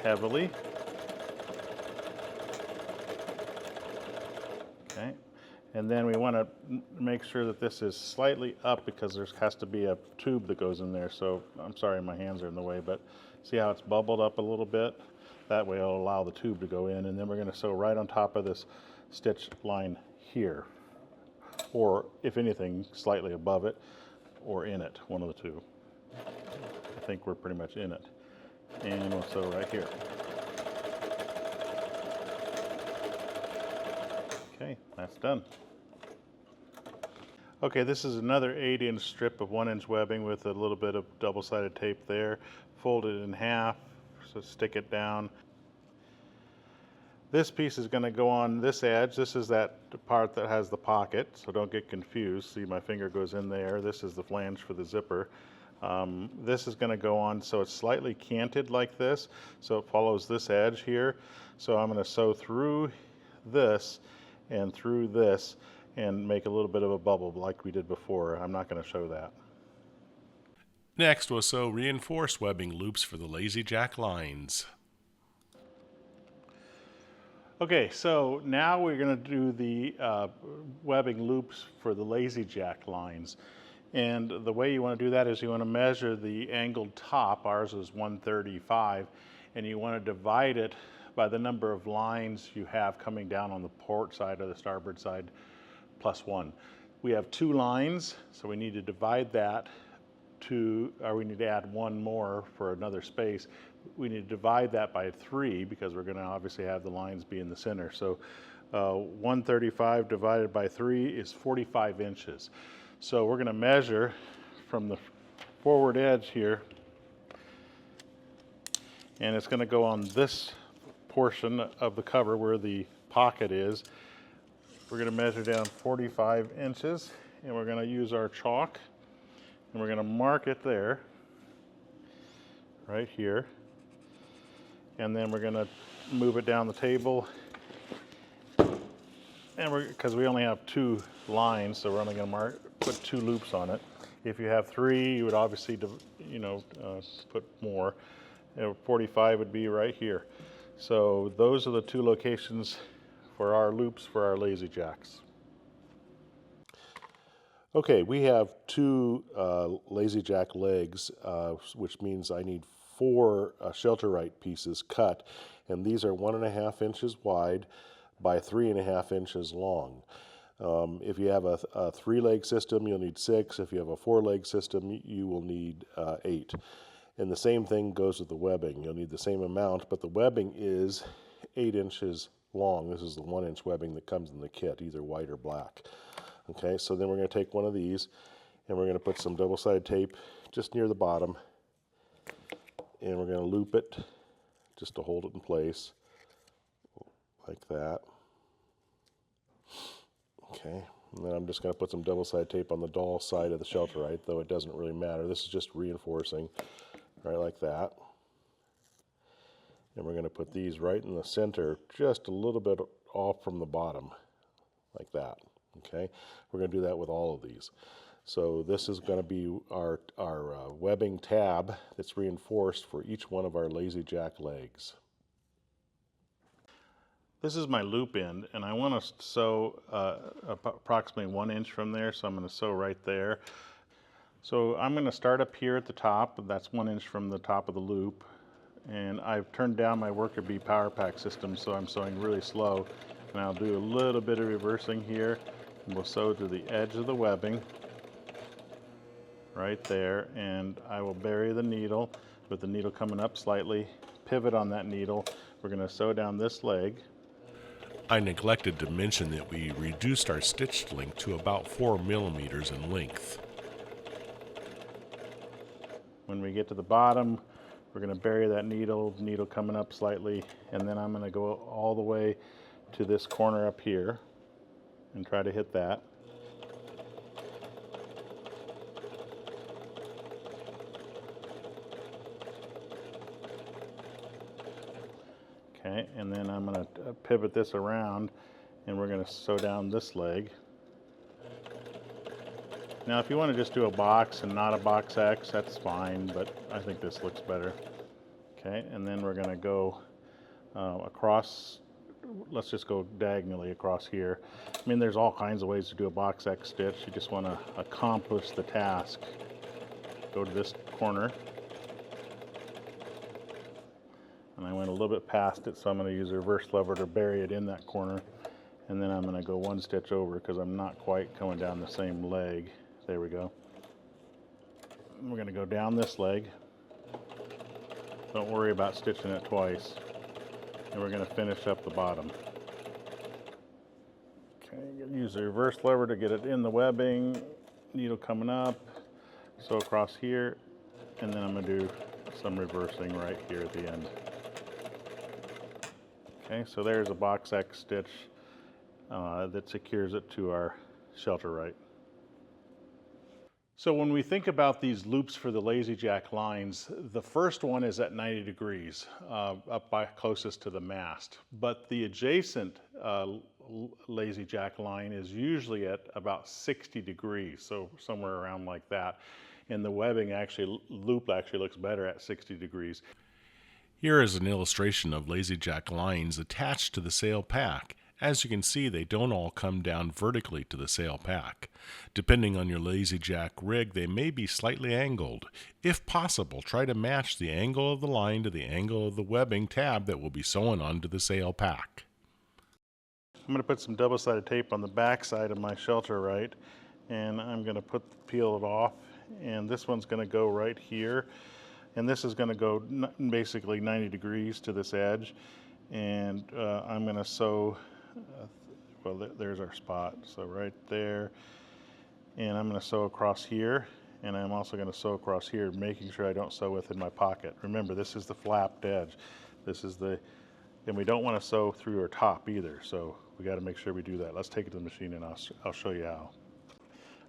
heavily. Okay, and then we want to make sure that this is slightly up because there has to be a tube that goes in there. So I'm sorry my hands are in the way, but see how it's bubbled up a little bit? That way it'll allow the tube to go in, and then we're going to sew right on top of this stitch line here, or if anything, slightly above it or in it, one of the two. I think we're pretty much in it. And we'll sew right here. Okay, that's done. Okay, this is another 8-inch strip of 1-inch webbing with a little bit of double-sided tape there. Fold it in half, so stick it down. This piece is going to go on this edge. This is that part that has the pocket, so don't get confused. See, my finger goes in there. This is the flange for the zipper. This is going to go on so it's slightly canted like this, so it follows this edge here. So I'm going to sew through this and through this and make a little bit of a bubble like we did before. I'm not going to show that. Next, we'll sew reinforced webbing loops for the lazy jack lines. Okay, so now we're going to do the webbing loops for the lazy jack lines. And the way you want to do that is you want to measure the angled top. Ours is 135, and you want to divide it by the number of lines you have coming down on the port side or the starboard side plus 1. We have 2 lines, so we need to divide that or we need to add 1 more for another space. We need to divide that by 3 because we're going to obviously have the lines be in the center. So 135 divided by 3 is 45 inches. So we're going to measure from the forward edge here, and it's going to go on this portion of the cover where the pocket is. We're going to measure down 45 inches, and we're going to use our chalk, and we're going to mark it there, right here. And then we're going to move it down the table, and because we only have 2 lines, so we're only going to put 2 loops on it. If you have 3, you would obviously, put more. 45 would be right here. So those are the 2 locations for our loops for our lazy jacks. Okay, we have 2 lazy jack legs, which means I need 4 Sailrite pieces cut, and these are 1.5 inches wide by 3.5 inches long. If you have a 3-leg system, you'll need 6. If you have a 4-leg system, you will need 8. And the same thing goes with the webbing. You'll need the same amount, but the webbing is 8 inches long. This is the 1-inch webbing that comes in the kit, either white or black. Okay, so then we're going to take one of these, and we're going to put some double-sided tape just near the bottom, and we're going to loop it just to hold it in place, like that. Okay, and then I'm just going to put some double-sided tape on the dull side of the Sailrite, though it doesn't really matter. This is just reinforcing, right like that. And we're going to put these right in the center, just a little bit off from the bottom, like that. Okay, we're going to do that with all of these. So this is going to be our webbing tab that's reinforced for each one of our lazy jack legs. This is my loop end, and I want to sew approximately 1 inch from there, so I'm going to sew right there. So I'm going to start up here at the top, that's 1 inch from the top of the loop, and I've turned down my worker bee power pack system, so I'm sewing really slow, and I'll do a little bit of reversing here, and we'll sew to the edge of the webbing. right there, and I will bury the needle with the needle coming up slightly, pivot on that needle. We're going to sew down this leg. I neglected to mention that we reduced our stitch length to about 4 millimeters in length. When we get to the bottom, we're going to bury that needle coming up slightly, and then I'm going to go all the way to this corner up here and try to hit that. Okay, and then I'm going to pivot this around, and we're going to sew down this leg. Now, if you want to just do a box and not a box X, that's fine, but I think this looks better. Okay, and then we're going to go across. Let's just go diagonally across here. I mean, there's all kinds of ways to do a box X stitch. You just want to accomplish the task. Go to this corner. And I went a little bit past it, so I'm going to use a reverse lever to bury it in that corner. And then I'm going to go one stitch over because I'm not quite coming down the same leg. There we go. And we're going to go down this leg. Don't worry about stitching it twice. And we're going to finish up the bottom. Okay, use the reverse lever to get it in the webbing. Needle coming up. Sew across here. And then I'm going to do some reversing right here at the end. Okay, so there's a box X stitch that secures it to our Sailrite. So when we think about these loops for the Lazy Jack lines, the first one is at 90 degrees, up by closest to the mast. But the adjacent Lazy Jack line is usually at about 60 degrees, so somewhere around like that. And the webbing loop actually looks better at 60 degrees. Here is an illustration of Lazy Jack lines attached to the sail pack. As you can see, they don't all come down vertically to the sail pack. Depending on your Lazy Jack rig, they may be slightly angled. If possible, try to match the angle of the line to the angle of the webbing tab that will be sewn onto the sail pack. I'm going to put some double-sided tape on the back side of my Sailrite, and I'm going to peel it off, and this one's going to go right here, and this is going to go basically 90 degrees to this edge, and I'm going to sew. Well, there's our spot, so right there, and I'm going to sew across here, and I'm also going to sew across here, making sure I don't sew within my pocket. Remember, this is the flapped edge. And we don't want to sew through our top either, so we got to make sure we do that. Let's take it to the machine and I'll show you how.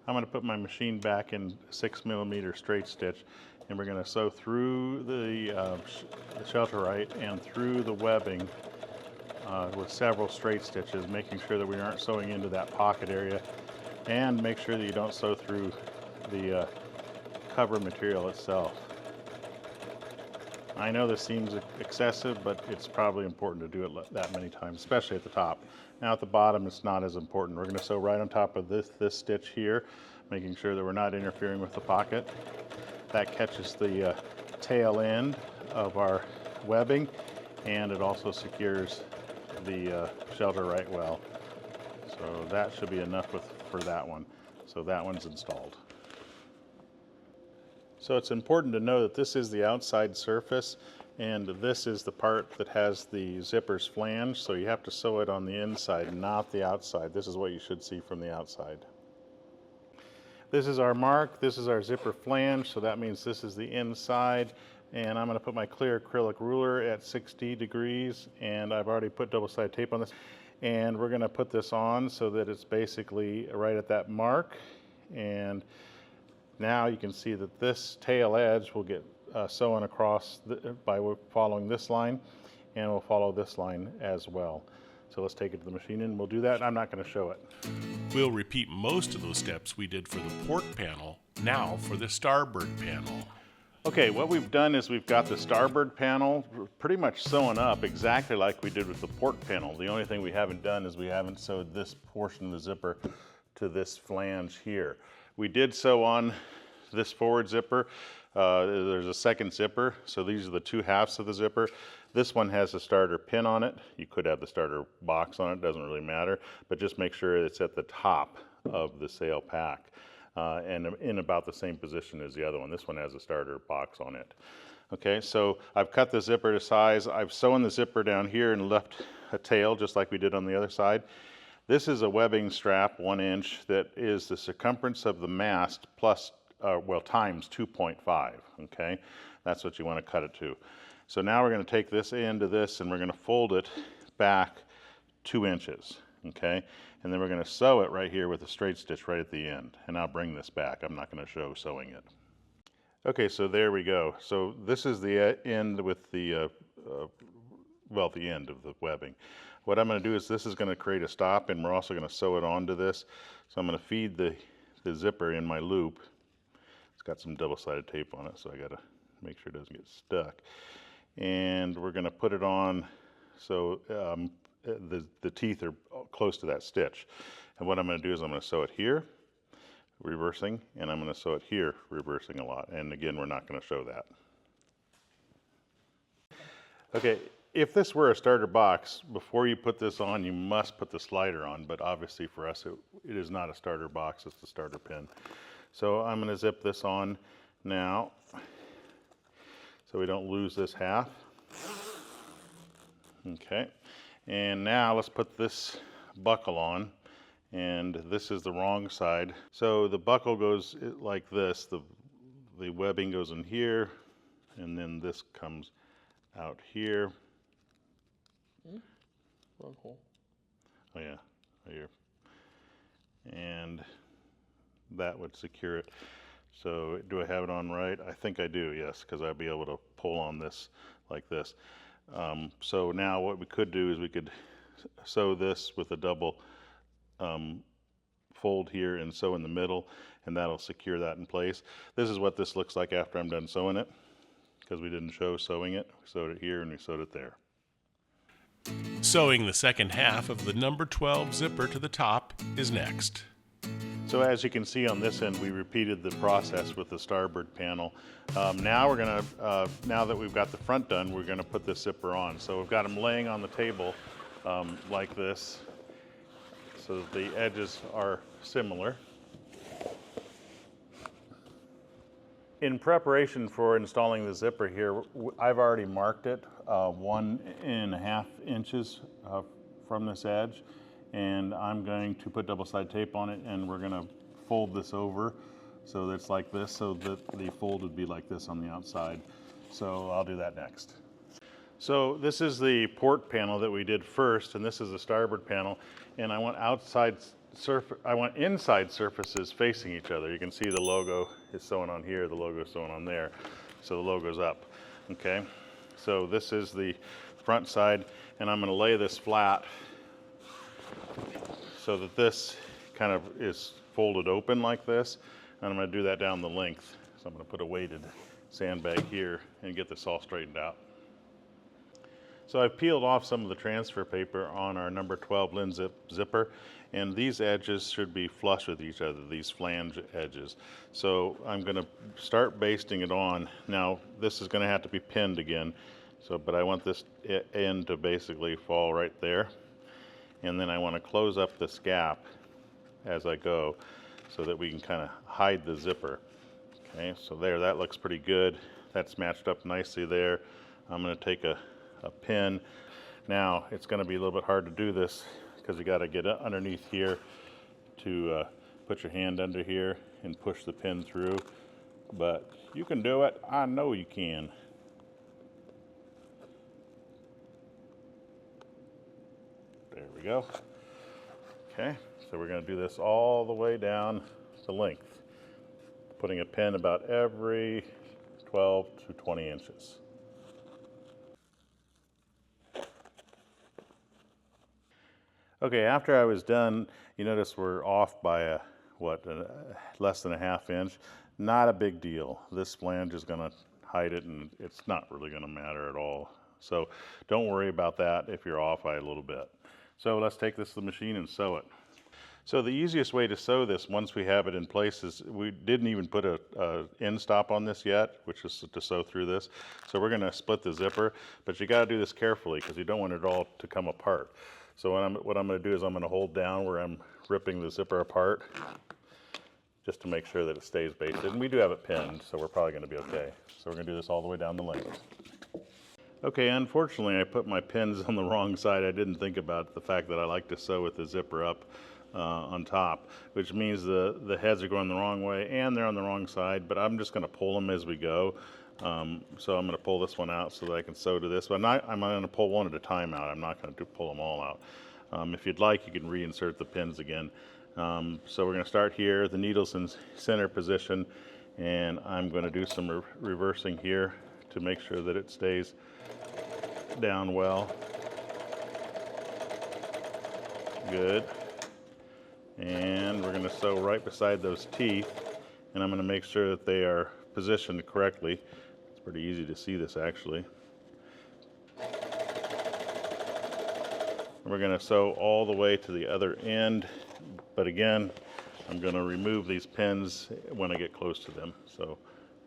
I'm going to put my machine back in 6mm straight stitch, and we're going to sew through the Sailrite and through the webbing with several straight stitches, making sure that we aren't sewing into that pocket area, and make sure that you don't sew through the cover material itself. I know this seems excessive, but it's probably important to do it that many times, especially at the top. Now at the bottom, it's not as important. We're going to sew right on top of this stitch here, making sure that we're not interfering with the pocket. That catches the tail end of our webbing, and it also secures the Sailrite well. So that should be enough for that one. So that one's installed. So it's important to know that this is the outside surface, and this is the part that has the zipper's flange, so you have to sew it on the inside, not the outside. This is what you should see from the outside. This is our mark, this is our zipper flange, so that means this is the inside, and I'm going to put my clear acrylic ruler at 60 degrees, and I've already put double-sided tape on this, and we're going to put this on so that it's basically right at that mark, and now you can see that this tail edge will get sewn across by following this line, and we'll follow this line as well. So let's take it to the machine and we'll do that. I'm not going to show it. We'll repeat most of those steps we did for the port panel, now for the starboard panel. Okay, what we've done is we've got the starboard panel pretty much sewn up exactly like we did with the port panel. The only thing we haven't done is we haven't sewed this portion of the zipper to this flange here. We did sew on this forward zipper. There's a second zipper, so these are the two halves of the zipper. This one has a starter pin on it. You could have the starter box on it, doesn't really matter, but just make sure it's at the top of the sail pack. and in about the same position as the other one. This one has a starter box on it. Okay, so I've cut the zipper to size. I've sewn the zipper down here and left a tail just like we did on the other side. This is a webbing strap, 1 inch, that is the circumference of the mast plus, times 2.5, okay? That's what you want to cut it to. So now we're going to take this end of this and we're going to fold it back 2 inches, okay? And then we're going to sew it right here with a straight stitch right at the end. And I'll bring this back. I'm not going to show sewing it. Okay, so there we go. So this is the end with the, the end of the webbing. What I'm going to do is this is going to create a stop, and we're also going to sew it onto this. So I'm going to feed the zipper in my loop. It's got some double-sided tape on it, so I got to make sure it doesn't get stuck. And we're going to put it on so the teeth are close to that stitch. And what I'm going to do is I'm going to sew it here, reversing, and I'm going to sew it here, reversing a lot. And again, we're not going to show that. Okay, if this were a starter box, before you put this on, you must put the slider on, but obviously for us, it is not a starter box, it's the starter pin. So I'm going to zip this on now, so we don't lose this half. Okay, and now let's put this buckle on, and this is the wrong side. So the buckle goes like this, the webbing goes in here, and then this comes out here. Wrong hole. Oh yeah, right here. And that would secure it. So do I have it on right? I think I do, yes, because I'll be able to pull on this like this. So now what we could do is we could sew this with a double fold here and sew in the middle, and that'll secure that in place. This is what this looks like after I'm done sewing it, because we didn't show sewing it. We sewed it here and we sewed it there. Sewing the second half of the number 12 zipper to the top is next. So as you can see on this end, we repeated the process with the starboard panel. Now we're gonna, now that we've got the front done, we're gonna put this zipper on. So we've got them laying on the table like this, so that the edges are similar. In preparation for installing the zipper here, I've already marked it 1.5 inches from this edge, and I'm going to put double-sided tape on it, and we're going to fold this over so that it's like this, so that the fold would be like this on the outside. So I'll do that next. So this is the port panel that we did first, and this is the starboard panel, and I want inside surfaces facing each other. You can see the logo is sewn on here, the logo is sewn on there, so the logo's up. Okay, so this is the front side, and I'm going to lay this flat so that this kind of is folded open like this, and I'm going to do that down the length. So I'm going to put a weighted sandbag here and get this all straightened out. So I've peeled off some of the transfer paper on our number 12 Lin zipper, and these edges should be flush with each other, these flange edges. So I'm going to start basting it on. Now this is going to have to be pinned again, but I want this end to basically fall right there, and then I want to close up this gap as I go so that we can kind of hide the zipper. Okay, so there, that looks pretty good. That's matched up nicely there. I'm going to take a pin. Now it's going to be a little bit hard to do this because you got to get underneath here to put your hand under here and push the pin through, but you can do it. I know you can. There we go. Okay, so we're going to do this all the way down the length, putting a pin about every 12 to 20 inches. Okay, after I was done, you notice we're off by less than a ½ inch. Not a big deal. This flange is going to hide it, and it's not really going to matter at all. So don't worry about that if you're off by a little bit. So let's take this to the machine and sew it. So the easiest way to sew this once we have it in place is, we didn't even put a end stop on this yet, which is to sew through this. So we're going to split the zipper, but you got to do this carefully because you don't want it all to come apart. So what I'm going to do is I'm going to hold down where I'm ripping the zipper apart, just to make sure that it stays baited. And we do have it pinned, so we're probably going to be okay. So we're going to do this all the way down the length. Okay, unfortunately I put my pins on the wrong side. I didn't think about the fact that I like to sew with the zipper up on top, which means the heads are going the wrong way and they're on the wrong side, but I'm just going to pull them as we go. So I'm going to pull this one out so that I can sew to this, but I'm going to pull one at a time out. I'm not going to pull them all out. If you'd like, you can reinsert the pins again. So we're going to start here, the needle's in center position, and I'm going to do some reversing here to make sure that it stays down well. Good. And we're going to sew right beside those teeth, and I'm going to make sure that they are positioned correctly. It's pretty easy to see this actually. We're going to sew all the way to the other end, but again, I'm going to remove these pins when I get close to them. So,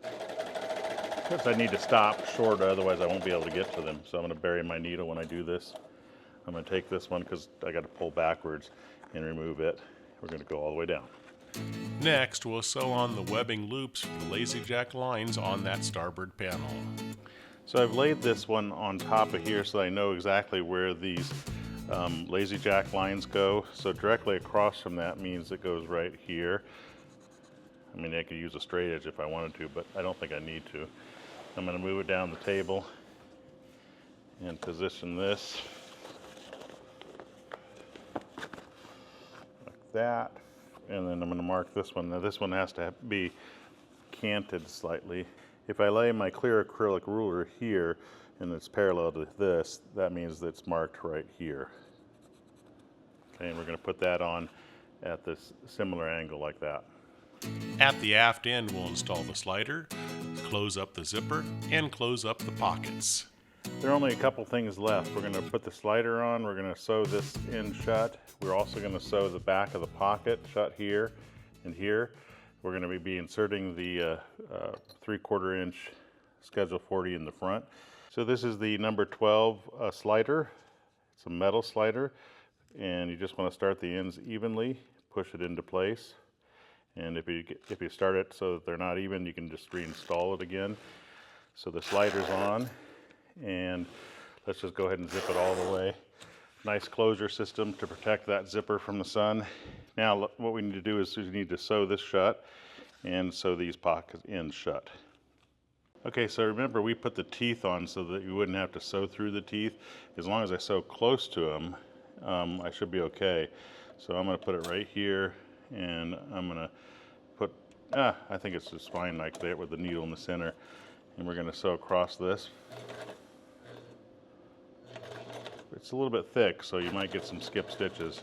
because I need to stop short, otherwise I won't be able to get to them. So I'm going to bury my needle when I do this. I'm going to take this one because I got to pull backwards and remove it. We're going to go all the way down. Next, we'll sew on the webbing loops for the Lazy Jack lines on that starboard panel. So I've laid this one on top of here so I know exactly where these Lazy Jack lines go. So directly across from that means it goes right here. I mean, I could use a straight edge if I wanted to, but I don't think I need to. I'm going to move it down the table and position this like that. And then I'm going to mark this one. Now this one has to be canted slightly. If I lay my clear acrylic ruler here and it's parallel to this, that means that it's marked right here. Okay, and we're going to put that on at this similar angle like that. At the aft end, we'll install the slider, close up the zipper, and close up the pockets. There are only a couple things left. We're going to put the slider on, we're going to sew this end shut. We're also going to sew the back of the pocket shut here and here. We're going to be inserting the 3/4 inch Schedule 40 in the front. So this is the number 12 slider. It's a metal slider, and you just want to start the ends evenly, push it into place. And if you start it so that they're not even, you can just reinstall it again. So the slider's on, and let's just go ahead and zip it all the way. Nice closure system to protect that zipper from the sun. Now what we need to do is we need to sew this shut and sew these pocket ends shut. Okay, so remember we put the teeth on so that you wouldn't have to sew through the teeth. As long as I sew close to them, I should be okay. So I'm going to put it right here, and I'm going to put, I think it's just fine like that with the needle in the center. And we're going to sew across this. It's a little bit thick, so you might get some skip stitches.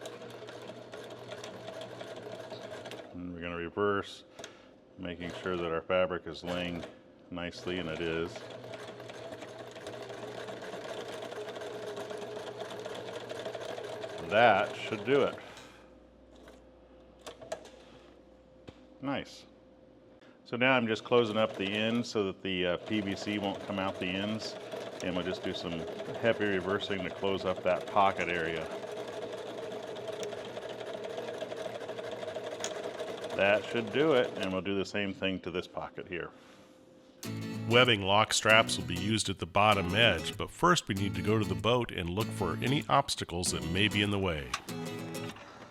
And we're going to reverse, making sure that our fabric is laying nicely, and it is. That should do it. Nice. So now I'm just closing up the ends so that the PVC won't come out the ends, and we'll just do some heavy reversing to close up that pocket area. That should do it, and we'll do the same thing to this pocket here. Webbing lock straps will be used at the bottom edge, but first we need to go to the boat and look for any obstacles that may be in the way.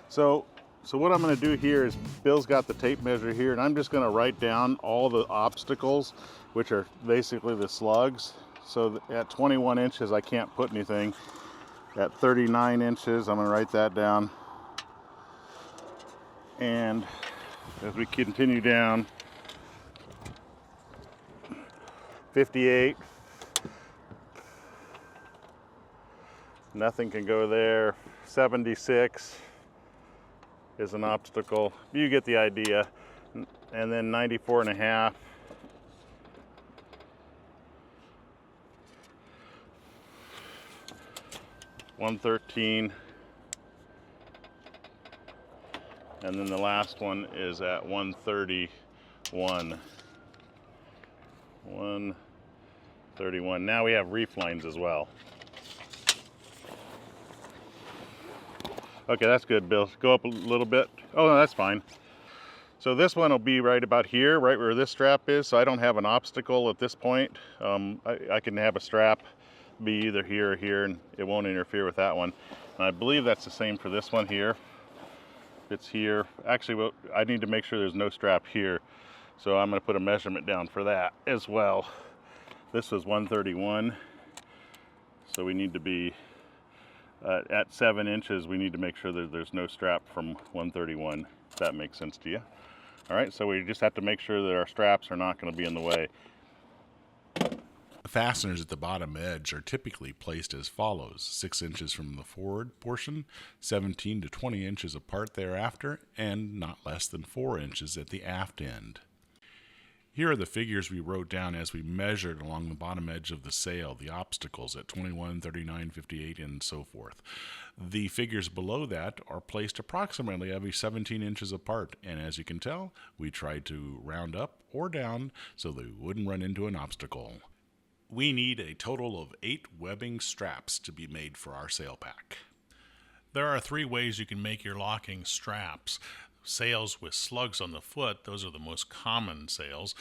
So what I'm going to do here is, Bill's got the tape measure here, and I'm just going to write down all the obstacles, which are basically the slugs. So at 21 inches I can't put anything. At 39 inches I'm going to write that down. And as we continue down, 58, nothing can go there. 76 is an obstacle. You get the idea. And then 94 and a half. 113. And then the last one is at 131. 131. Now we have reef lines as well. Okay, that's good, Bill. Go up a little bit. Oh, no, that's fine. So this one will be right about here, right where this strap is, so I don't have an obstacle at this point. I can have a strap be either here or here, and it won't interfere with that one. And I believe that's the same for this one here. It's here. Actually, well, I need to make sure there's no strap here, so I'm going to put a measurement down for that as well. This was 131, so we need to be at 7 inches. We need to make sure that there's no strap from 131, if that makes sense to you. All right, so we just have to make sure that our straps are not going to be in the way. The fasteners at the bottom edge are typically placed as follows: 6 inches from the forward portion, 17 to 20 inches apart thereafter, and not less than 4 inches at the aft end. Here are the figures we wrote down as we measured along the bottom edge of the sail, the obstacles at 21, 39, 58, and so forth. The figures below that are placed approximately every 17 inches apart, and as you can tell, we tried to round up or down so they wouldn't run into an obstacle. We need a total of 8 webbing straps to be made for our sail pack. There are 3 ways you can make your locking straps. Sails with slugs on the foot, those are the most common sails.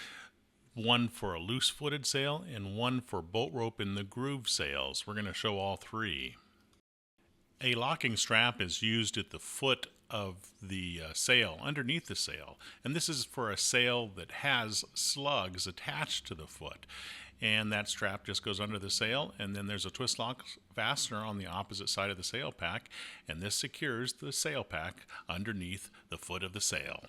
One for a loose-footed sail and one for bolt rope in the groove sails. We're going to show all 3. A locking strap is used at the foot of the sail, underneath the sail. And this is for a sail that has slugs attached to the foot. And that strap just goes under the sail, and then there's a twist lock fastener on the opposite side of the sail pack, and this secures the sail pack underneath the foot of the sail.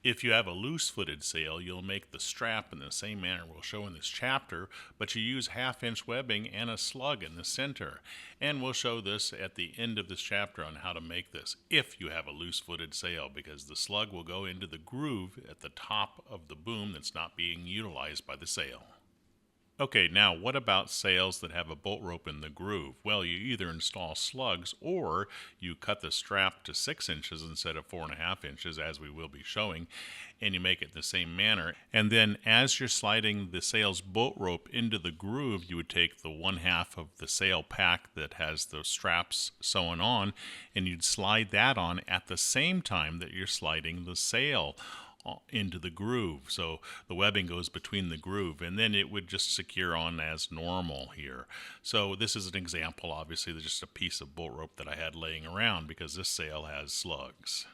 If you have a loose-footed sail, you'll make the strap in the same manner we'll show in this chapter, but you use 1/2-inch webbing and a slug in the center. And we'll show this at the end of this chapter on how to make this if you have a loose-footed sail, because the slug will go into the groove at the top of the boom that's not being utilized by the sail. Okay, now what about sails that have a bolt rope in the groove? Well, you either install slugs or you cut the strap to 6 inches instead of 4.5 inches, as we will be showing, and you make it the same manner. And then as you're sliding the sail's bolt rope into the groove, you would take the 1/2 of the sail pack that has the straps sewn on, and you'd slide that on at the same time that you're sliding the sail into the groove. So the webbing goes between the groove, and then it would just secure on as normal here. So this is an example, obviously, there's just a piece of bolt rope that I had laying around because this sail has slugs.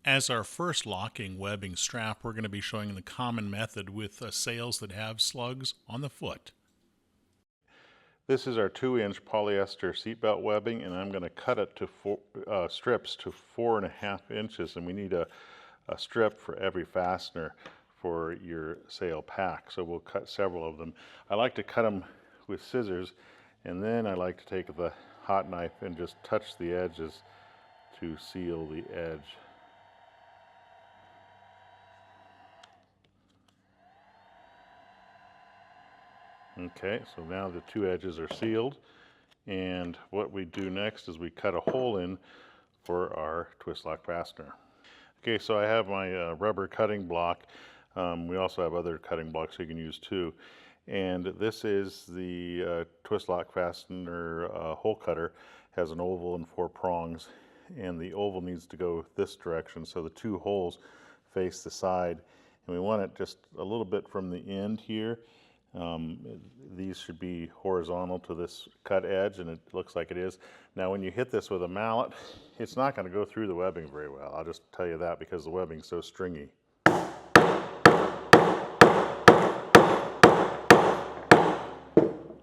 As our first locking webbing strap, we're going to be showing the common method with sails that have slugs on the foot. This is our 2-inch polyester seatbelt webbing, and I'm going to cut it to strips to 4.5 inches, and we need a strip for every fastener for your sail pack, so we'll cut several of them. I like to cut them with scissors, and then I like to take the hot knife and just touch the edges to seal the edge. Okay, so now the 2 edges are sealed, and what we do next is we cut a hole in for our twist lock fastener. Okay, so I have my rubber cutting block. We also have other cutting blocks you can use too. And this is the twist lock fastener hole cutter. Has an oval and 4 prongs, and the oval needs to go this direction, so the 2 holes face the side. And we want it just a little bit from the end here. These should be horizontal to this cut edge, and it looks like it is. Now when you hit this with a mallet, it's not going to go through the webbing very well. I'll just tell you that because the webbing's so stringy.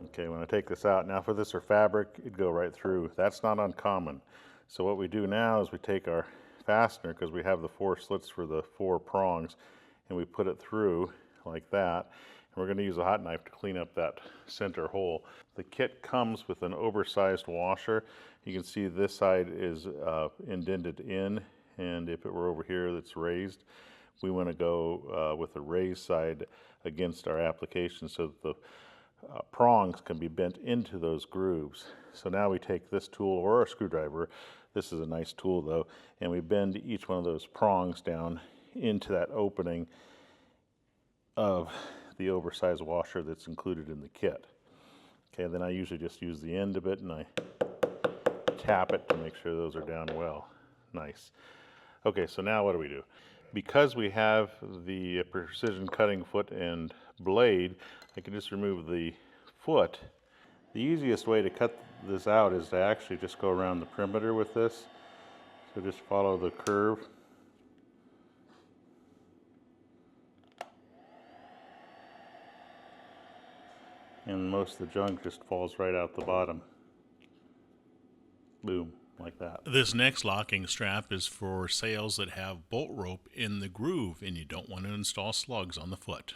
Okay, when I take this out, now for this or fabric, it'd go right through. That's not uncommon. So what we do now is we take our fastener, because we have the 4 slits for the 4 prongs, and we put it through like that. And we're going to use a hot knife to clean up that center hole. The kit comes with an oversized washer. You can see this side is indented in, and if it were over here that's raised, we want to go with the raised side against our application so that the prongs can be bent into those grooves. So now we take this tool or a screwdriver, this is a nice tool though, and we bend each one of those prongs down into that opening of the oversized washer that's included in the kit. Okay, then I usually just use the end of it and I tap it to make sure those are down well. Nice. Okay, so now what do? because we have the precision cutting foot and blade, I can just remove the foot. The easiest way to cut this out is to actually just go around the perimeter with this. So just follow the curve. And most of the junk just falls right out the bottom. Boom, like that. This next locking strap is for sails that have bolt rope in the groove and you don't want to install slugs on the foot.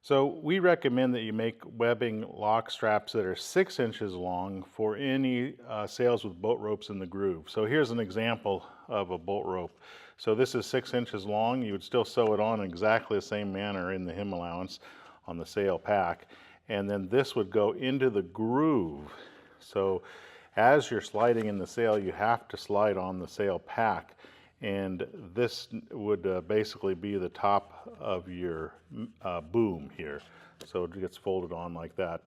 So we recommend that you make webbing lock straps that are 6 inches long for any sails with bolt ropes in the groove. So here's an example of a bolt rope. So this is 6 inches long. You would still sew it on in exactly the same manner in the hem allowance on the sail pack. And then this would go into the groove. So as you're sliding in the sail, you have to slide on the sail pack. And this would basically be the top of your boom here. So it gets folded on like that.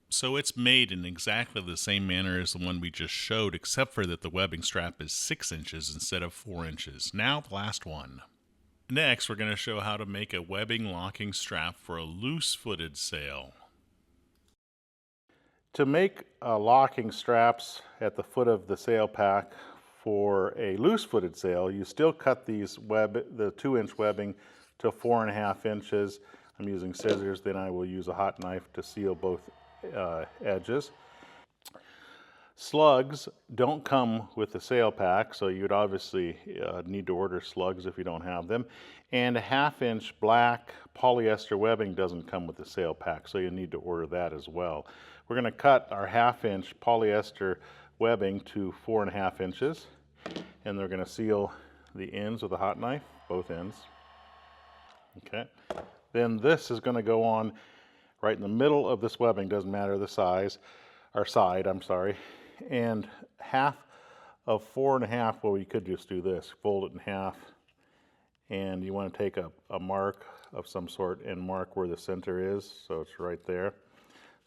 So it's made in exactly the same manner as the one we just showed, except for that the webbing strap is 6 inches instead of 4 inches. Now the last one. Next, we're going to show how to make a webbing locking strap for a loose-footed sail. To make locking straps at the foot of the sail pack for a loose-footed sail, you still cut these the 2-inch webbing to 4.5 inches. I'm using scissors, then I will use a hot knife to seal both edges. Slugs don't come with the sail pack, so you'd obviously need to order slugs if you don't have them. And a 1/2-inch black polyester webbing doesn't come with the sail pack, so you need to order that as well. We're going to cut our 1/2-inch polyester webbing to 4.5 inches, and they're going to seal the ends with a hot knife, both ends. Okay. Then this is going to go on right in the middle of this webbing, doesn't matter the size, or side, I'm sorry. And 1/2 of 4.5, well, you could just do this, fold it in half, and you want to take a mark of some sort and mark where the center is, so it's right there.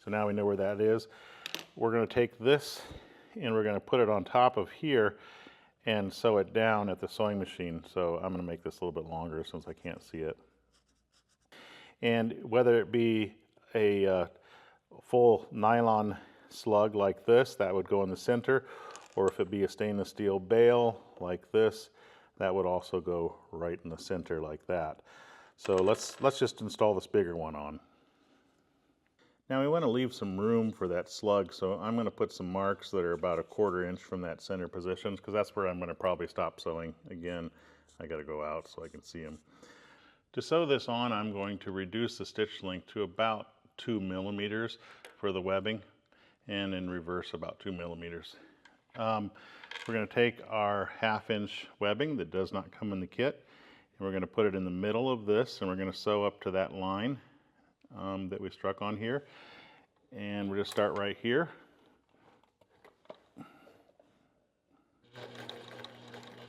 So now we know where that is. We're going to take this and we're going to put it on top of here and sew it down at the sewing machine. So I'm going to make this a little bit longer since I can't see it. And whether it be a full nylon slug like this, that would go in the center, or if it be a stainless steel bail like this, that would also go right in the center like that. So let's just install this bigger one on. Now we want to leave some room for that slug, so I'm going to put some marks that are about 1/4 inch from that center position, because that's where I'm going to probably stop sewing. Again, I got to go out so I can see them. To sew this on, I'm going to reduce the stitch length to about 2 millimeters for the webbing, and in reverse about 2 millimeters. We're going to take our 1/2-inch webbing that does not come in the kit, and we're going to put it in the middle of this, and we're going to sew up to that line that we struck on here. And we're going to start right here.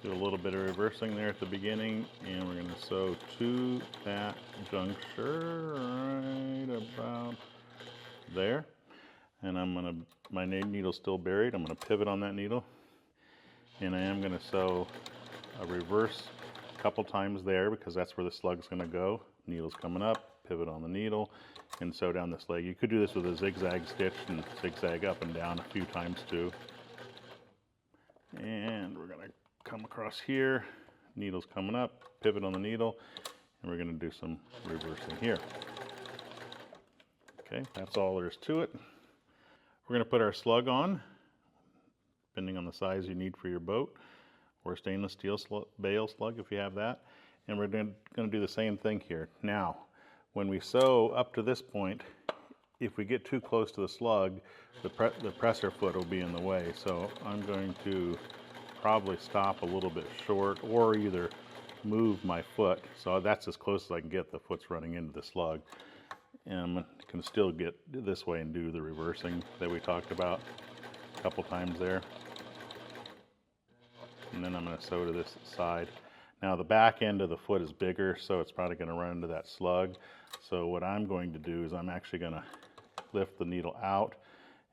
Do a little bit of reversing there at the beginning, and we're going to sew to that juncture right about there. And I'm going to, my needle's still buried, I'm going to pivot on that needle, and I am going to sew a reverse a couple times there because that's where the slug's going to go. Needle's coming up, pivot on the needle, and sew down this leg. You could do this with a zigzag stitch and zigzag up and down a few times too. And we're going to come across here, needle's coming up, pivot on the needle, and we're going to do some reversing here. Okay, that's all there is to it. We're going to put our slug on, depending on the size you need for your boat, or stainless steel bail slug if you have that. And we're going to do the same thing here. Now, when we sew up to this point, if we get too close to the slug, the presser foot will be in the way. So I'm going to probably stop a little bit short, or either move my foot. So that's as close as I can get. The foot's running into the slug. And I can still get this way and do the reversing that we talked about a couple times there. And then I'm going to sew to this side. Now the back end of the foot is bigger, so it's probably going to run into that slug. So what I'm going to do is I'm actually going to lift the needle out,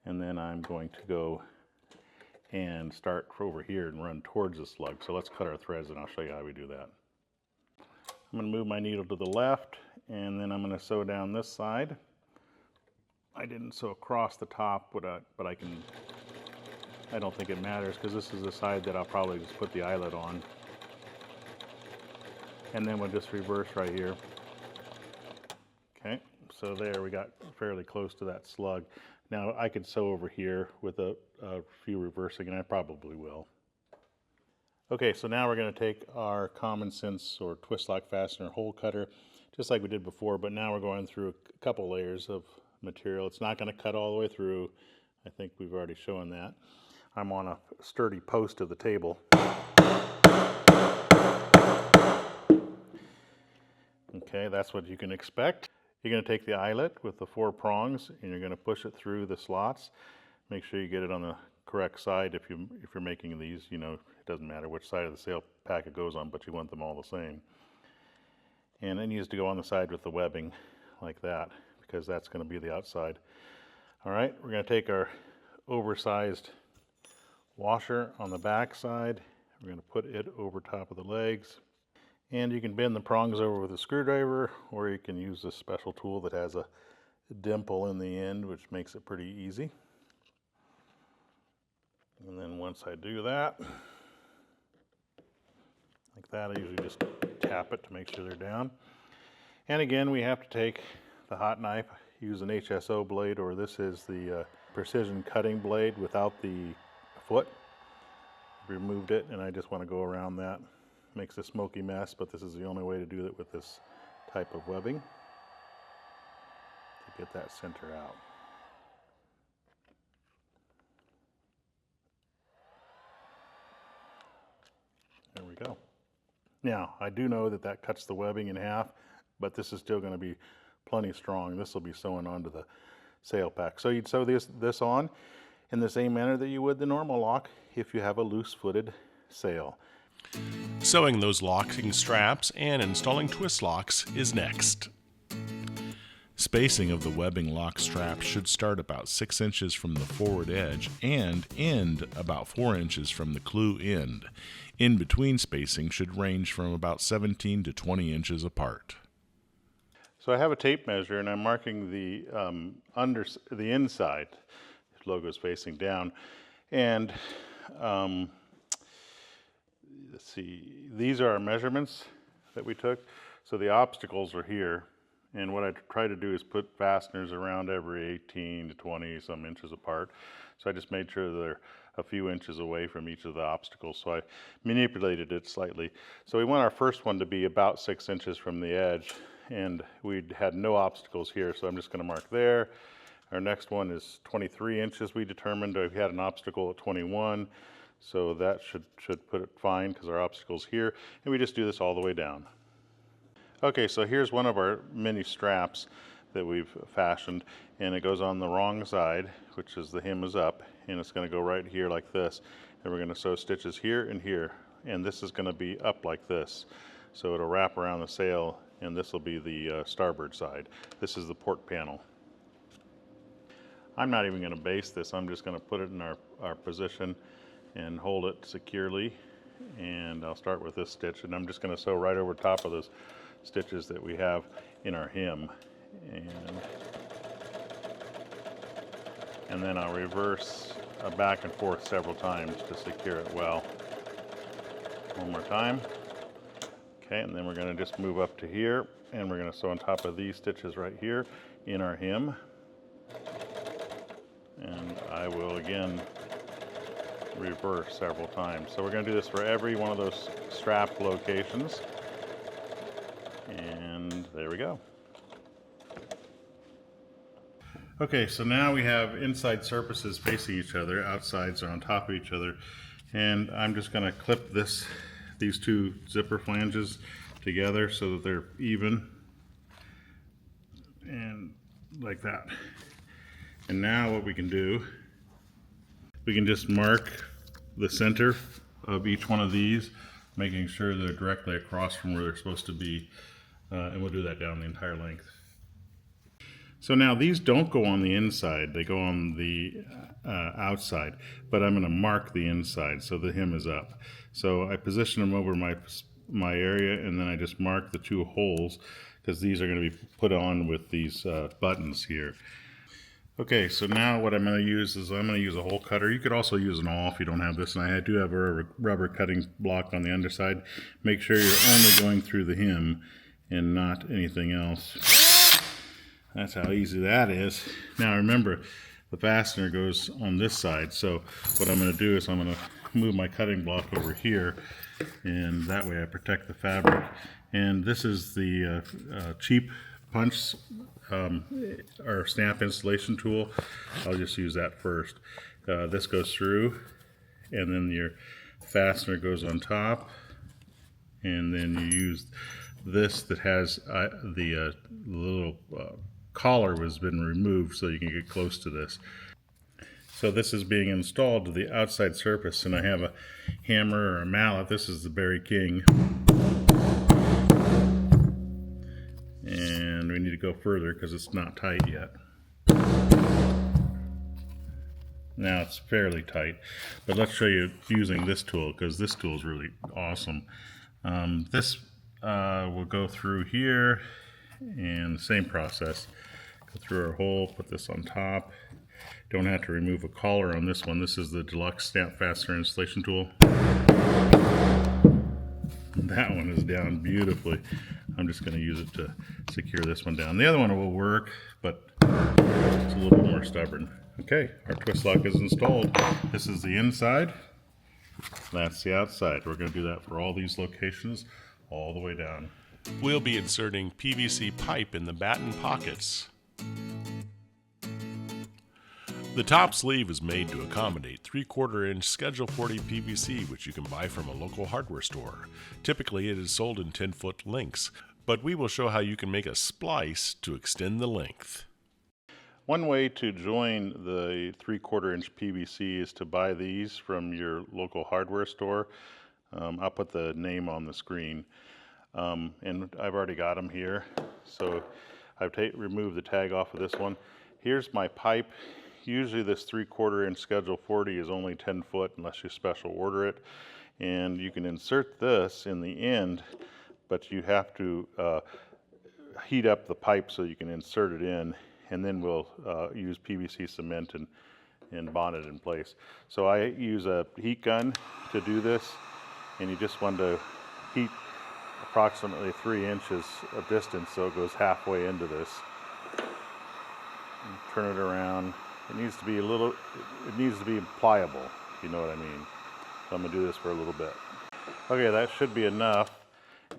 and then I'm going to go and start over here and run towards the slug. So let's cut our threads and I'll show you how we do that. I'm going to move my needle to the left, and then I'm going to sew down this side. I didn't sew across the top, but I don't think it matters because this is the side that I'll probably just put the eyelet on. And then we'll just reverse right here. Okay, so there we got fairly close to that slug. Now I could sew over here with a few reversing, and I probably will. Okay, so now we're going to take our common sense or twist lock fastener hole cutter, just like we did before, but now we're going through a couple layers of material. It's not going to cut all the way through. I think we've already shown that. I'm on a sturdy post of the table. Okay, that's what you can expect. You're going to take the eyelet with the 4 prongs and you're going to push it through the slots. Make sure you get it on the correct side. If you're making these, you know, it doesn't matter which side of the sail pack it goes on, but you want them all the same. And it needs to go on the side with the webbing like that, because that's going to be the outside. All right, we're going to take our oversized washer on the back side. We're going to put it over top of the legs. And you can bend the prongs over with a screwdriver, or you can use this special tool that has a dimple in the end, which makes it pretty easy. And then once I do that, like that, I usually just tap it to make sure they're down. And again, we have to take the hot knife, use an HSO blade, or this is the precision cutting blade without the foot. Removed it, and I just want to go around that. Makes a smoky mess, but this is the only way to do it with this type of webbing, to get that center out. There we go. Now, I do know that that cuts the webbing in half, but this is still going to be plenty strong. This will be sewn onto the sail pack. So you'd sew this on in the same manner that you would the normal lock if you have a loose-footed sail. Sewing those locking straps and installing twist locks is next. Spacing of the webbing lock strap should start about 6 inches from the forward edge and end about 4 inches from the clew end. In between spacing should range from about 17 to 20 inches apart. So I have a tape measure and I'm marking the inside. The logo is facing down, and let's see, these are our measurements that we took. So the obstacles are here, and what I try to do is put fasteners around every 18 to 20 some inches apart. So I just made sure they're a few inches away from each of the obstacles. So I manipulated it slightly. So we want our first one to be about 6 inches from the edge, and we had no obstacles here, so I'm just going to mark there. Our next one is 23 inches. We determined we had an obstacle at 21. So that should put it fine because our obstacle's here, and we just do this all the way down. Okay, so here's one of our mini straps that we've fashioned, and it goes on the wrong side, which is the hem is up, and it's going to go right here like this, and we're going to sew stitches here and here, and this is going to be up like this. So it'll wrap around the sail, and this will be the starboard side. This is the port panel. I'm not even going to base this. I'm just going to put it in our position and hold it securely, and I'll start with this stitch, and I'm just going to sew right over top of those stitches that we have in our hem, and then I'll reverse back and forth several times to secure it well. One more time. Okay, and then we're going to just move up to here, and we're going to sew on top of these stitches right here in our hem, and I will again reverse several times. So we're going to do this for every one of those strap locations, and there we go. Okay, so now we have inside surfaces facing each other, outsides are on top of each other, and I'm just going to clip these two zipper flanges together so that they're even, and like that. And now what we can do, we can just mark the center of each one of these, making sure they're directly across from where they're supposed to be, and we'll do that down the entire length. So now these don't go on the inside, they go on the outside, but I'm going to mark the inside so the hem is up. So I position them over my my area, and then I just mark the 2 holes because these are going to be put on with these buttons here. Okay, so now what I'm going to use is I'm going to use a hole cutter. You could also use an awl if you don't have this, and I do have a rubber cutting block on the underside. Make sure you're only going through the hem and not anything else. That's how easy that is. Now remember, the fastener goes on this side, so what I'm going to do is I'm going to move my cutting block over here, and that way I protect the fabric. And this is the cheap punch or snap installation tool. I'll just use that first. This goes through, and then your fastener goes on top, and then you use this that has the little collar has been removed so you can get close to this. So this is being installed to the outside surface, and I have a hammer or a mallet. This is the Berry King. And we need to go further because it's not tight yet. Now it's fairly tight, but let's show you using this tool because this tool is really awesome. This will go through here, and the same process. Go through our hole, put this on top. Don't have to remove a collar on this one. This is the Deluxe Snap Fastener Installation Tool. That one is down beautifully. I'm just going to use it to secure this one down. The other one will work, but it's a little bit more stubborn. Okay, our twist lock is installed. This is the inside. That's the outside. We're going to do that for all these locations all the way down. We'll be inserting PVC pipe in the batten pockets. The top sleeve is made to accommodate 3/4 inch Schedule 40 PVC, which you can buy from a local hardware store. Typically it is sold in 10-foot lengths, but we will show how you can make a splice to extend the length. One way to join the 3/4 inch PVC is to buy these from your local hardware store. I'll put the name on the screen. And I've already got them here. So I've removed the tag off of this one. Here's my pipe. Usually this 3/4 inch Schedule 40 is only 10 foot unless you special order it. And you can insert this in the end, but you have to heat up the pipe so you can insert it in, and then we'll use PVC cement and bond it in place. So I use a heat gun to do this, and you just want to heat approximately 3 inches of distance so it goes halfway into this. And turn it around. It needs to be it needs to be pliable, if you know what I mean. So I'm going to do this for a little bit. Okay, that should be enough.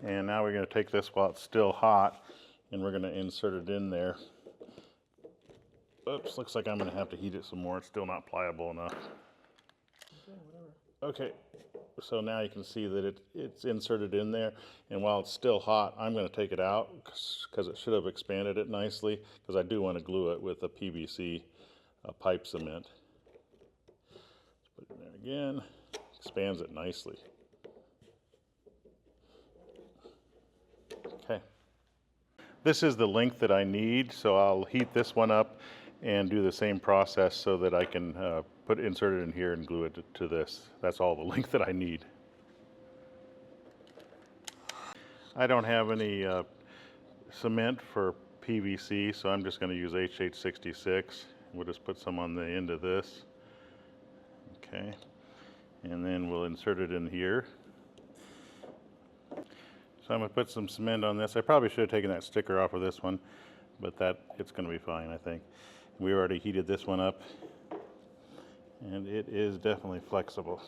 And now we're going to take this while it's still hot, and we're going to insert it in there. Oops, looks like I'm going to have to heat it some more. It's still not pliable enough. Okay, so now you can see that it's inserted in there, and while it's still hot, I'm going to take it out because it should have expanded it nicely, because I do want to glue it with a PVC pipe cement. Put it in there again, expands it nicely. Okay. This is the length that I need, so I'll heat this one up and do the same process so that I can insert it in here and glue it to this. That's all the length that I need. I don't have any cement for PVC, so I'm just going to use HH66. We'll just put some on the end of this. Okay, and then we'll insert it in here. So I'm going to put some cement on this. I probably should have taken that sticker off of this one, but it's going to be fine, I think. We already heated this one up, and it is definitely flexible.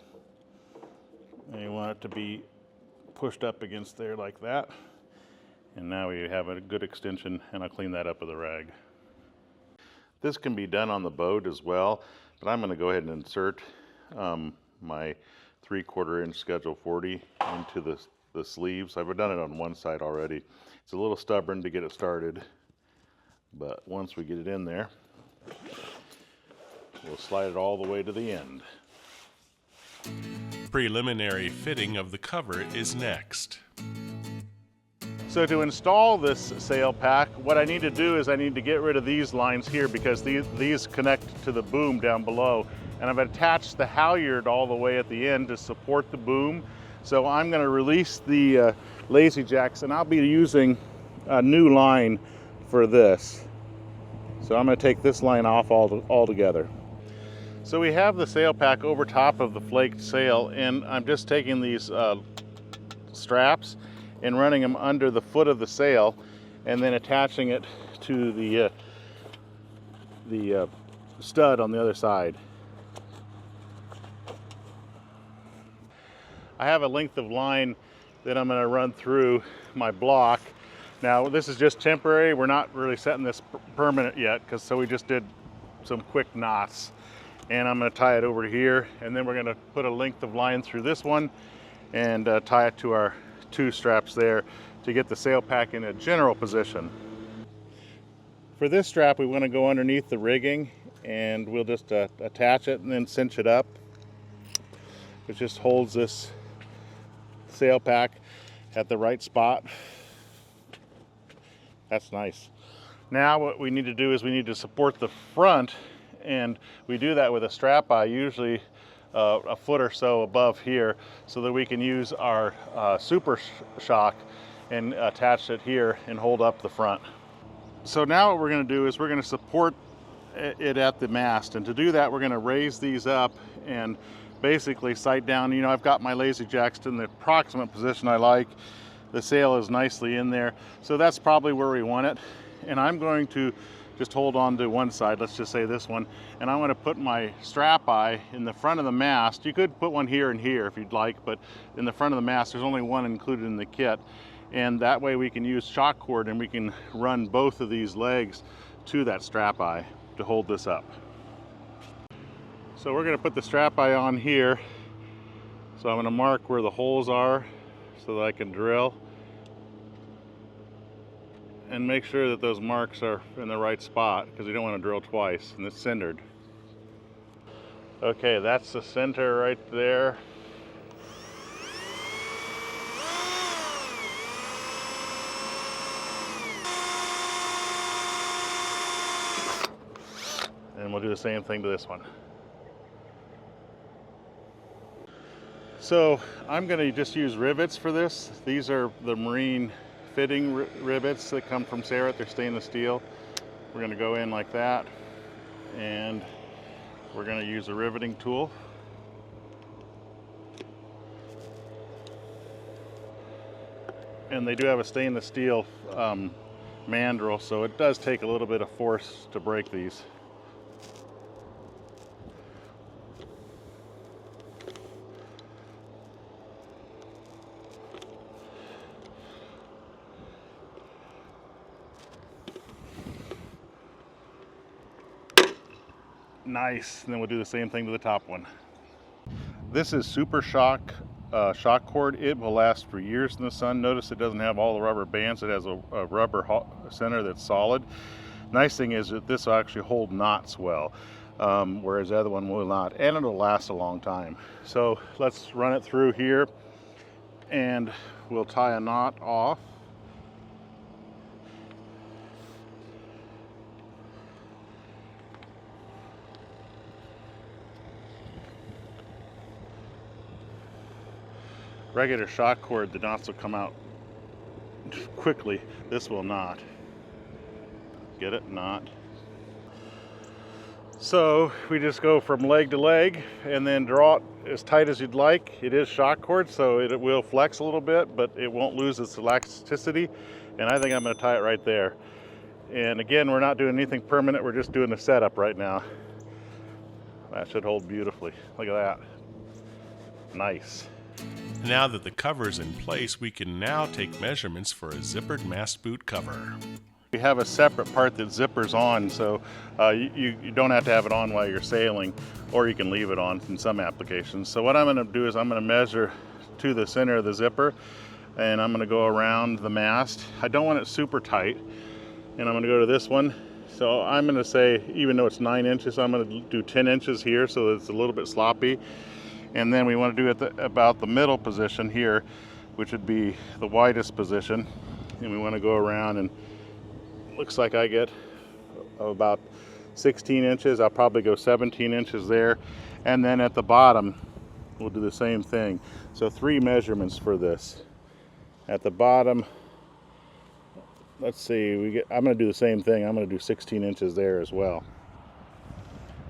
And you want it to be pushed up against there like that. And now we have a good extension, and I'll clean that up with a rag. This can be done on the boat as well, but I'm going to go ahead and insert my 3/4 inch Schedule 40 into the sleeves. I've done it on one side already. It's a little stubborn to get it started, but once we get it in there, we'll slide it all the way to the end. Preliminary fitting of the cover is next. So to install this sail pack, what I need to do is I need to get rid of these lines here because these connect to the boom down below. And I've attached the halyard all the way at the end to support the boom. So I'm going to release the lazy jacks, and I'll be using a new line for this. So I'm going to take this line off altogether. So we have the sail pack over top of the flaked sail, and I'm just taking these straps and running them under the foot of the sail, and then attaching it to the stud on the other side. I have a length of line that I'm going to run through my block. Now this is just temporary. We're not really setting this permanent yet, so we just did some quick knots. And I'm going to tie it over here, and then we're going to put a length of line through this one and tie it to our two straps there to get the sail pack in a general position. For this strap, we want to go underneath the rigging, and we'll just attach it and then cinch it up. It just holds this sail pack at the right spot. That's nice. Now what we need to do is we need to support the front, and we do that with a strap eye, usually a foot or so above here, so that we can use our super shock and attach it here and hold up the front. So now what we're going to do is we're going to support it at the mast, and to do that we're going to raise these up and basically sight down. You know, I've got my lazy jacks in the approximate position I like. The sail is nicely in there, so that's probably where we want it. And I'm going to just hold on to one side, let's just say this one, and I'm going to put my strap eye in the front of the mast. You could put one here and here if you'd like, but in the front of the mast, there's only one included in the kit. And that way we can use shock cord, and we can run both of these legs to that strap eye to hold this up. So we're going to put the strap eye on here. So I'm going to mark where the holes are so that I can drill, and make sure that those marks are in the right spot, because we don't want to drill twice, and it's centered. Okay, that's the center right there. And we'll do the same thing to this one. So I'm going to just use rivets for this. These are the marine fitting rivets that come from Sailrite. They're stainless steel. We're going to go in like that, and we're going to use a riveting tool. And they do have a stainless steel mandrel, so it does take a little bit of force to break these. Nice, and then we'll do the same thing to the top one. This is super shock cord. It will last for years in the sun. Notice it doesn't have all the rubber bands. It has a rubber center that's solid. Nice thing is that this will actually hold knots well, whereas the other one will not, and it'll last a long time. So let's run it through here, and we'll tie a knot off. Regular shock cord, the knots will come out quickly. This will not. Get it? Not. So we just go from leg to leg and then draw it as tight as you'd like. It is shock cord, so it will flex a little bit, but it won't lose its elasticity. And I think I'm going to tie it right there. And again, we're not doing anything permanent. We're just doing the setup right now. That should hold beautifully. Look at that. Nice. Now that the cover is in place, we can now take measurements for a zippered mast boot cover. We have a separate part that zippers on, so you don't have to have it on while you're sailing, or you can leave it on in some applications. So what I'm going to do is I'm going to measure to the center of the zipper, and I'm going to go around the mast. I don't want it super tight, and I'm going to go to this one. So I'm going to say, even though it's 9 inches, I'm going to do 10 inches here so that it's a little bit sloppy. And then we want to do it about the middle position here, which would be the widest position. And we want to go around, and looks like I get about 16 inches. I'll probably go 17 inches there. And then at the bottom, we'll do the same thing. So 3 measurements for this. At the bottom, let's see, I'm going to do the same thing. I'm going to do 16 inches there as well.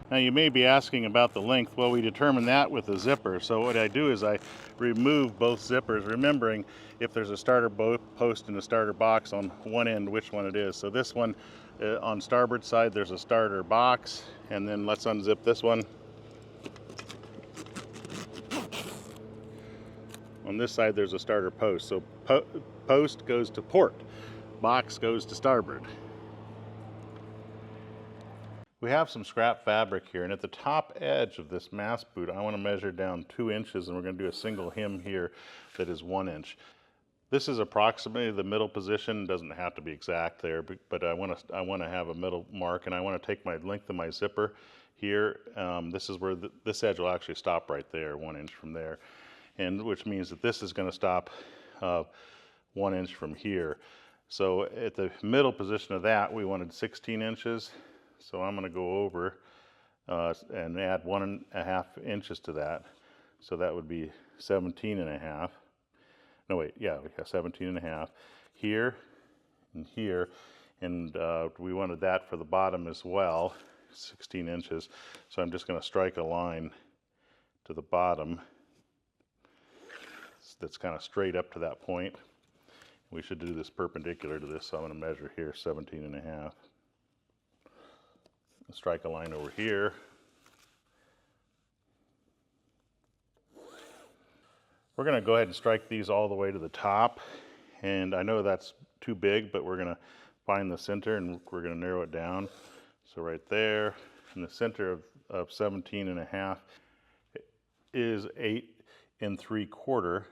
Now you may be asking about the length. Well, we determine that with the zipper. So what I do is I remove both zippers, remembering if there's a starter post and a starter box on one end, which one it is. So this one, on starboard side, there's a starter box, and then let's unzip this one. On this side, there's a starter post. So post goes to port, box goes to starboard. We have some scrap fabric here, and at the top edge of this mast boot, I want to measure down 2 inches, and we're going to do a single hem here that is 1 inch. This is approximately the middle position. It doesn't have to be exact there, but I want to have a middle mark, and I want to take my length of my zipper here. This is where this edge will actually stop right there, 1 inch from there, and which means that this is going to stop 1 inch from here. So at the middle position of that, we wanted 16 inches. So I'm going to go over and add 1.5 inches to that. So that would be 17.5. No, wait, yeah, 17.5 here and here. And we wanted that for the bottom as well, 16 inches. So I'm just going to strike a line to the bottom that's kind of straight up to that point. We should do this perpendicular to this, so I'm going to measure here 17.5. Strike a line over here. We're going to go ahead and strike these all the way to the top, and I know that's too big, but we're going to find the center and we're going to narrow it down. So right there in the center of 17.5 is 8 3/4,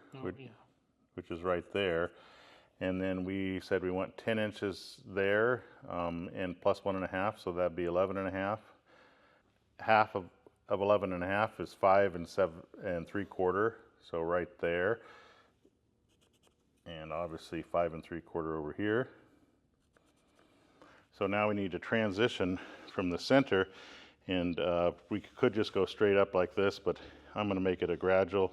which is right there. And then we said we want 10 inches there, and plus 1.5, so that'd be 11.5. Half of 11.5 is 5 3/4, so right there. And obviously 5 3/4 over here. So now we need to transition from the center, and we could just go straight up like this, but I'm going to make it a gradual.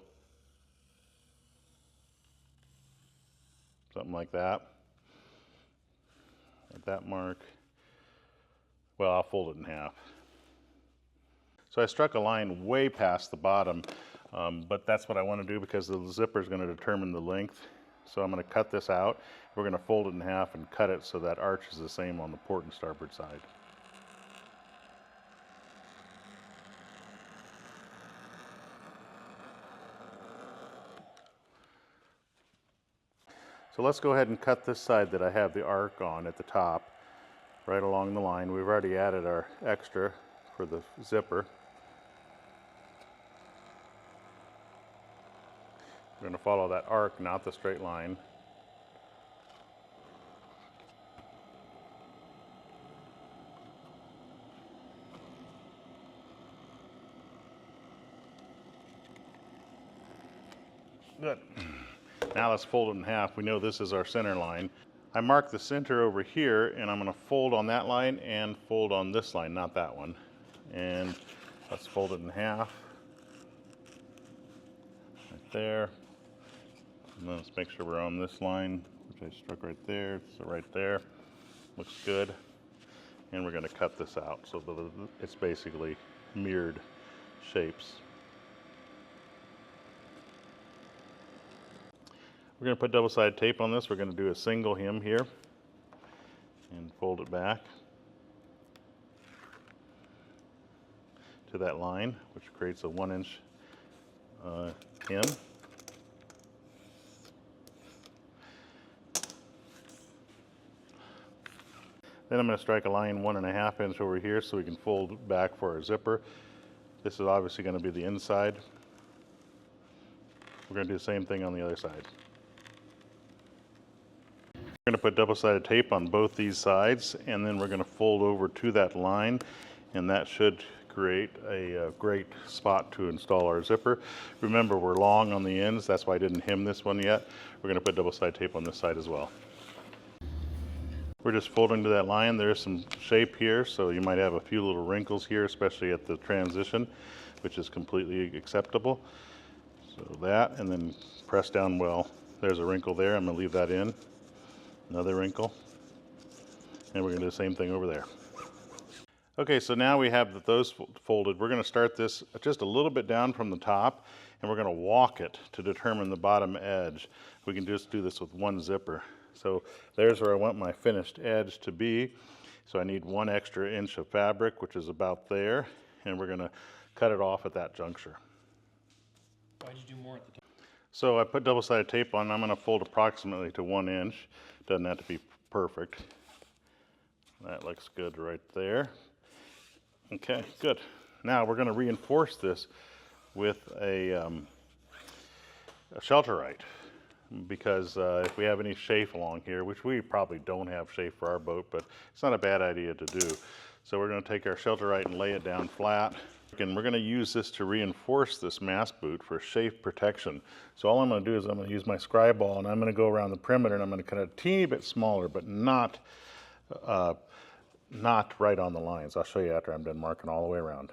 Something like that. At that mark, well, I'll fold it in half. So I struck a line way past the bottom, but that's what I want to do because the zipper is going to determine the length. So I'm going to cut this out. We're going to fold it in half and cut it so that arch is the same on the port and starboard side. So let's go ahead and cut this side that I have the arc on at the top, right along the line. We've already added our extra for the zipper. We're going to follow that arc, not the straight line. Good. Now let's fold it in half. We know this is our center line. I mark the center over here, and I'm going to fold on that line and fold on this line, not that one. And let's fold it in half. Right there. And then let's make sure we're on this line, which I struck right there. So right there. Looks good. And we're going to cut this out so that it's basically mirrored shapes. We're going to put double-sided tape on this. We're going to do a single hem here and fold it back to that line, which creates a 1 inch hem. Then I'm going to strike a line 1.5 inch over here so we can fold back for our zipper. This is obviously going to be the inside. We're going to do the same thing on the other side. We're going to put double-sided tape on both these sides, and then we're going to fold over to that line, and that should create a great spot to install our zipper. Remember, we're long on the ends, that's why I didn't hem this one yet. We're going to put double-sided tape on this side as well. We're just folding to that line. There's some shape here, so you might have a few little wrinkles here, especially at the transition, which is completely acceptable. So that, and then press down well. There's a wrinkle there, I'm gonna leave that in. Another wrinkle. And we're gonna do the same thing over there. Okay, so now we have those folded. We're gonna start this just a little bit down from the top, and we're gonna walk it to determine the bottom edge. We can just do this with one zipper. So there's where I want my finished edge to be. So I need 1 extra inch of fabric, which is about there, and we're gonna cut it off at that juncture. Why'd you do more at the top? So I put double-sided tape on. I'm going to fold approximately to 1 inch. Doesn't have to be perfect. That looks good right there. Okay, good. Now we're going to reinforce this with a Sailrite, because if we have any chafe along here, which we probably don't have chafe for our boat, but it's not a bad idea to do. So we're going to take our Sailrite and lay it down flat. And we're going to use this to reinforce this mast boot for chafe protection. So all I'm going to do is I'm going to use my scribe ball, and I'm going to go around the perimeter, and I'm going to cut it a teeny bit smaller, but not right on the lines. I'll show you after I'm done marking all the way around.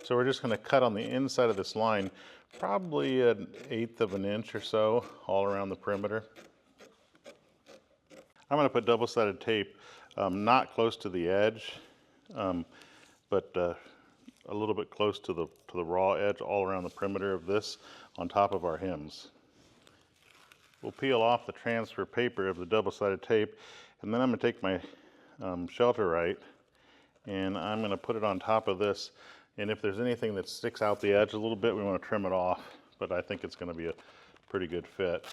So we're just going to cut on the inside of this line, probably 1/8 of an inch or so, all around the perimeter. I'm going to put double-sided tape, not close to the edge, but a little bit close to the raw edge all around the perimeter of this on top of our hems. We'll peel off the transfer paper of the double-sided tape, and then I'm going to take my Sailrite and I'm going to put it on top of this, and if there's anything that sticks out the edge a little bit, we want to trim it off, but I think it's going to be a pretty good fit.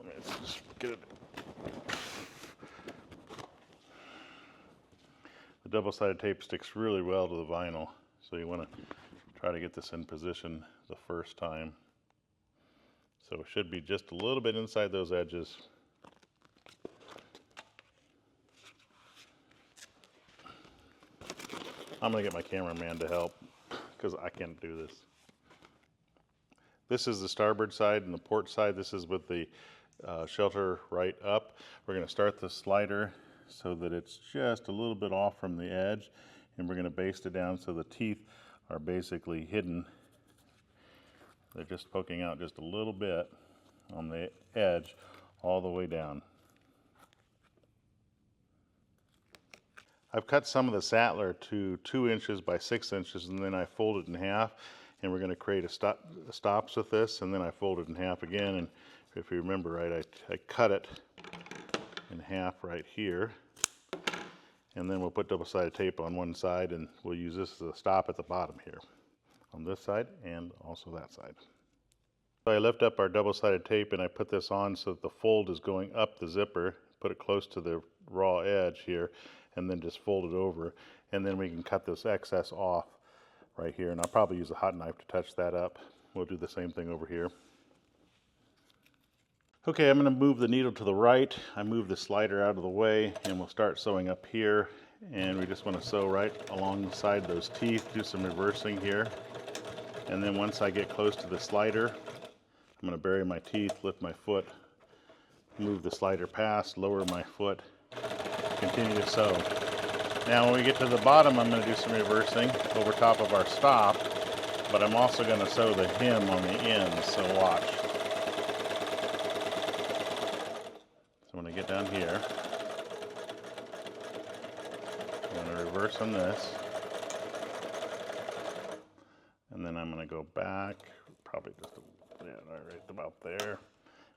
Let's just get it. The double-sided tape sticks really well to the vinyl. So you want to try to get this in position the first time. So it should be just a little bit inside those edges. I'm going to get my cameraman to help because I can't do this. This is the starboard side, and the port side, this is with the Sailrite up. We're going to start the slider so that it's just a little bit off from the edge, and we're going to baste it down so the teeth are basically hidden. They're just poking out just a little bit on the edge all the way down. I've cut some of the Sattler to 2 inches by 6 inches, and then I fold it in half, and we're going to create stops with this, and then I fold it in half again, and if you remember right, I cut it in half right here. And then we'll put double-sided tape on one side, and we'll use this as a stop at the bottom here, on this side and also that side. So I lift up our double-sided tape and I put this on so that the fold is going up the zipper, put it close to the raw edge here, and then just fold it over, and then we can cut this excess off right here, and I'll probably use a hot knife to touch that up. We'll do the same thing over here. Okay, I'm going to move the needle to the right. I move the slider out of the way, and we'll start sewing up here. And we just want to sew right alongside those teeth, do some reversing here. And then once I get close to the slider, I'm going to bury my teeth, lift my foot, move the slider past, lower my foot, continue to sew. Now when we get to the bottom, I'm going to do some reversing over top of our stop, but I'm also going to sew the hem on the ends, so watch. So when I get down here, I'm going to reverse on this, and then I'm going to go back, probably just right about there,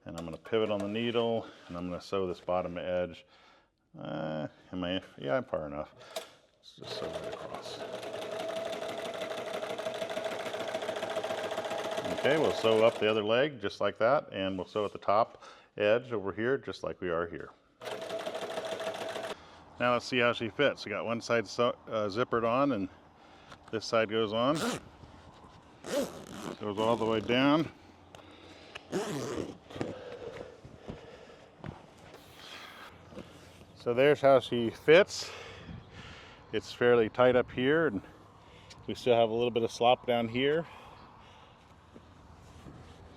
and I'm going to pivot on the needle, and I'm going to sew this bottom edge. Yeah, I'm far enough. Let's just sew right across. Okay, we'll sew up the other leg just like that, and we'll sew at the top edge over here just like we are here. Now let's see how she fits. We got one side zippered on, and this side goes on. Goes all the way down. So there's how she fits. It's fairly tight up here, and we still have a little bit of slop down here.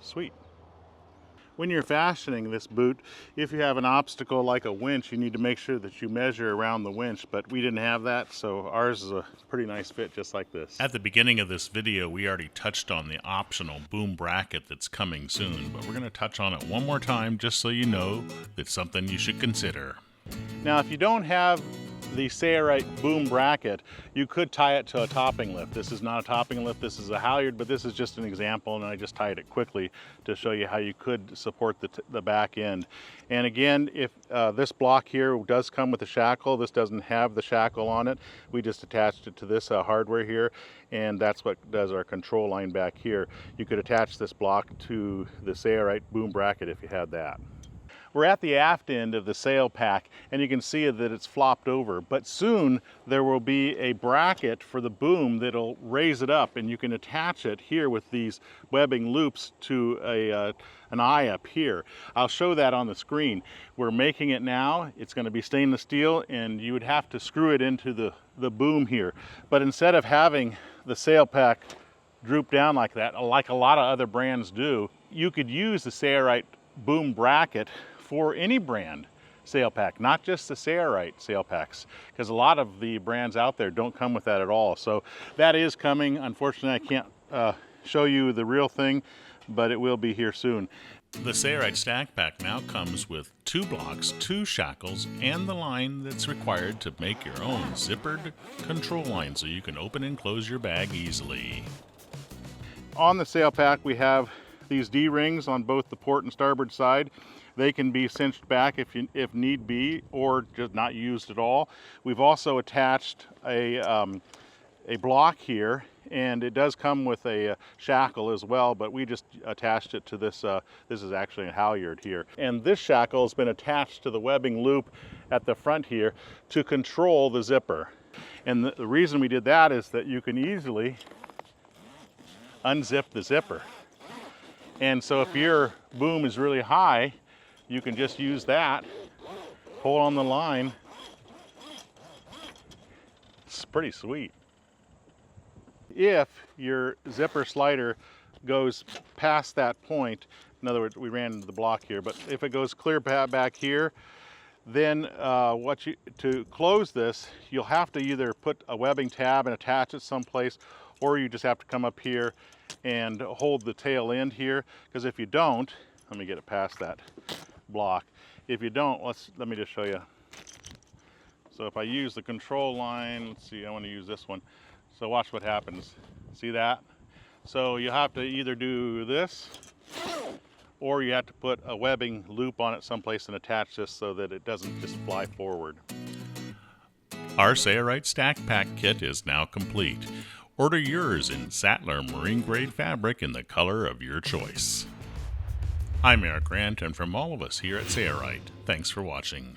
Sweet. When you're fashioning this boot, if you have an obstacle like a winch, you need to make sure that you measure around the winch, but we didn't have that, so ours is a pretty nice fit just like this. At the beginning of this video, we already touched on the optional boom bracket that's coming soon, but we're going to touch on it one more time just so you know it's something you should consider. Now, if you don't have the Sailrite boom bracket, you could tie it to a topping lift. This is not a topping lift, this is a halyard, but this is just an example, and I just tied it quickly to show you how you could support the back end. And again, if this block here does come with a shackle, this doesn't have the shackle on it. We just attached it to this hardware here, and that's what does our control line back here. You could attach this block to the Sailrite boom bracket if you had that. We're at the aft end of the sail pack, and you can see that it's flopped over, but soon there will be a bracket for the boom that'll raise it up, and you can attach it here with these webbing loops to an eye up here. I'll show that on the screen. We're making it now. It's going to be stainless steel, and you would have to screw it into the boom here. But instead of having the sail pack droop down like that, like a lot of other brands do, you could use the Sailrite boom bracket for any brand sail pack, not just the Sailrite sail packs, because a lot of the brands out there don't come with that at all. So that is coming. Unfortunately, I can't show you the real thing, but it will be here soon. The Sailrite Stack Pack now comes with 2 blocks, 2 shackles, and the line that's required to make your own zippered control line so you can open and close your bag easily. On the sail pack, we have these D-rings on both the port and starboard side. They can be cinched back if need be, or just not used at all. We've also attached a block here, and it does come with a shackle as well, but we just attached it to this. This is actually a halyard here. And this shackle has been attached to the webbing loop at the front here to control the zipper. And the reason we did that is that you can easily unzip the zipper. And so if your boom is really high, you can just use that, pull on the line. It's pretty sweet. If your zipper slider goes past that point, in other words, we ran into the block here, but if it goes clear back here, then to close this, you'll have to either put a webbing tab and attach it someplace, or you just have to come up here and hold the tail end here, because if you don't, let me get it past that block. If you don't, let me just show you. So if I use the control line, let's see, I want to use this one. So watch what happens. See that? So you have to either do this, or you have to put a webbing loop on it someplace and attach this so that it doesn't just fly forward. Our Sailrite Stack Pack Kit is now complete. Order yours in Sattler Marine Grade fabric in the color of your choice. I'm Eric Grant, and from all of us here at Sailrite, thanks for watching.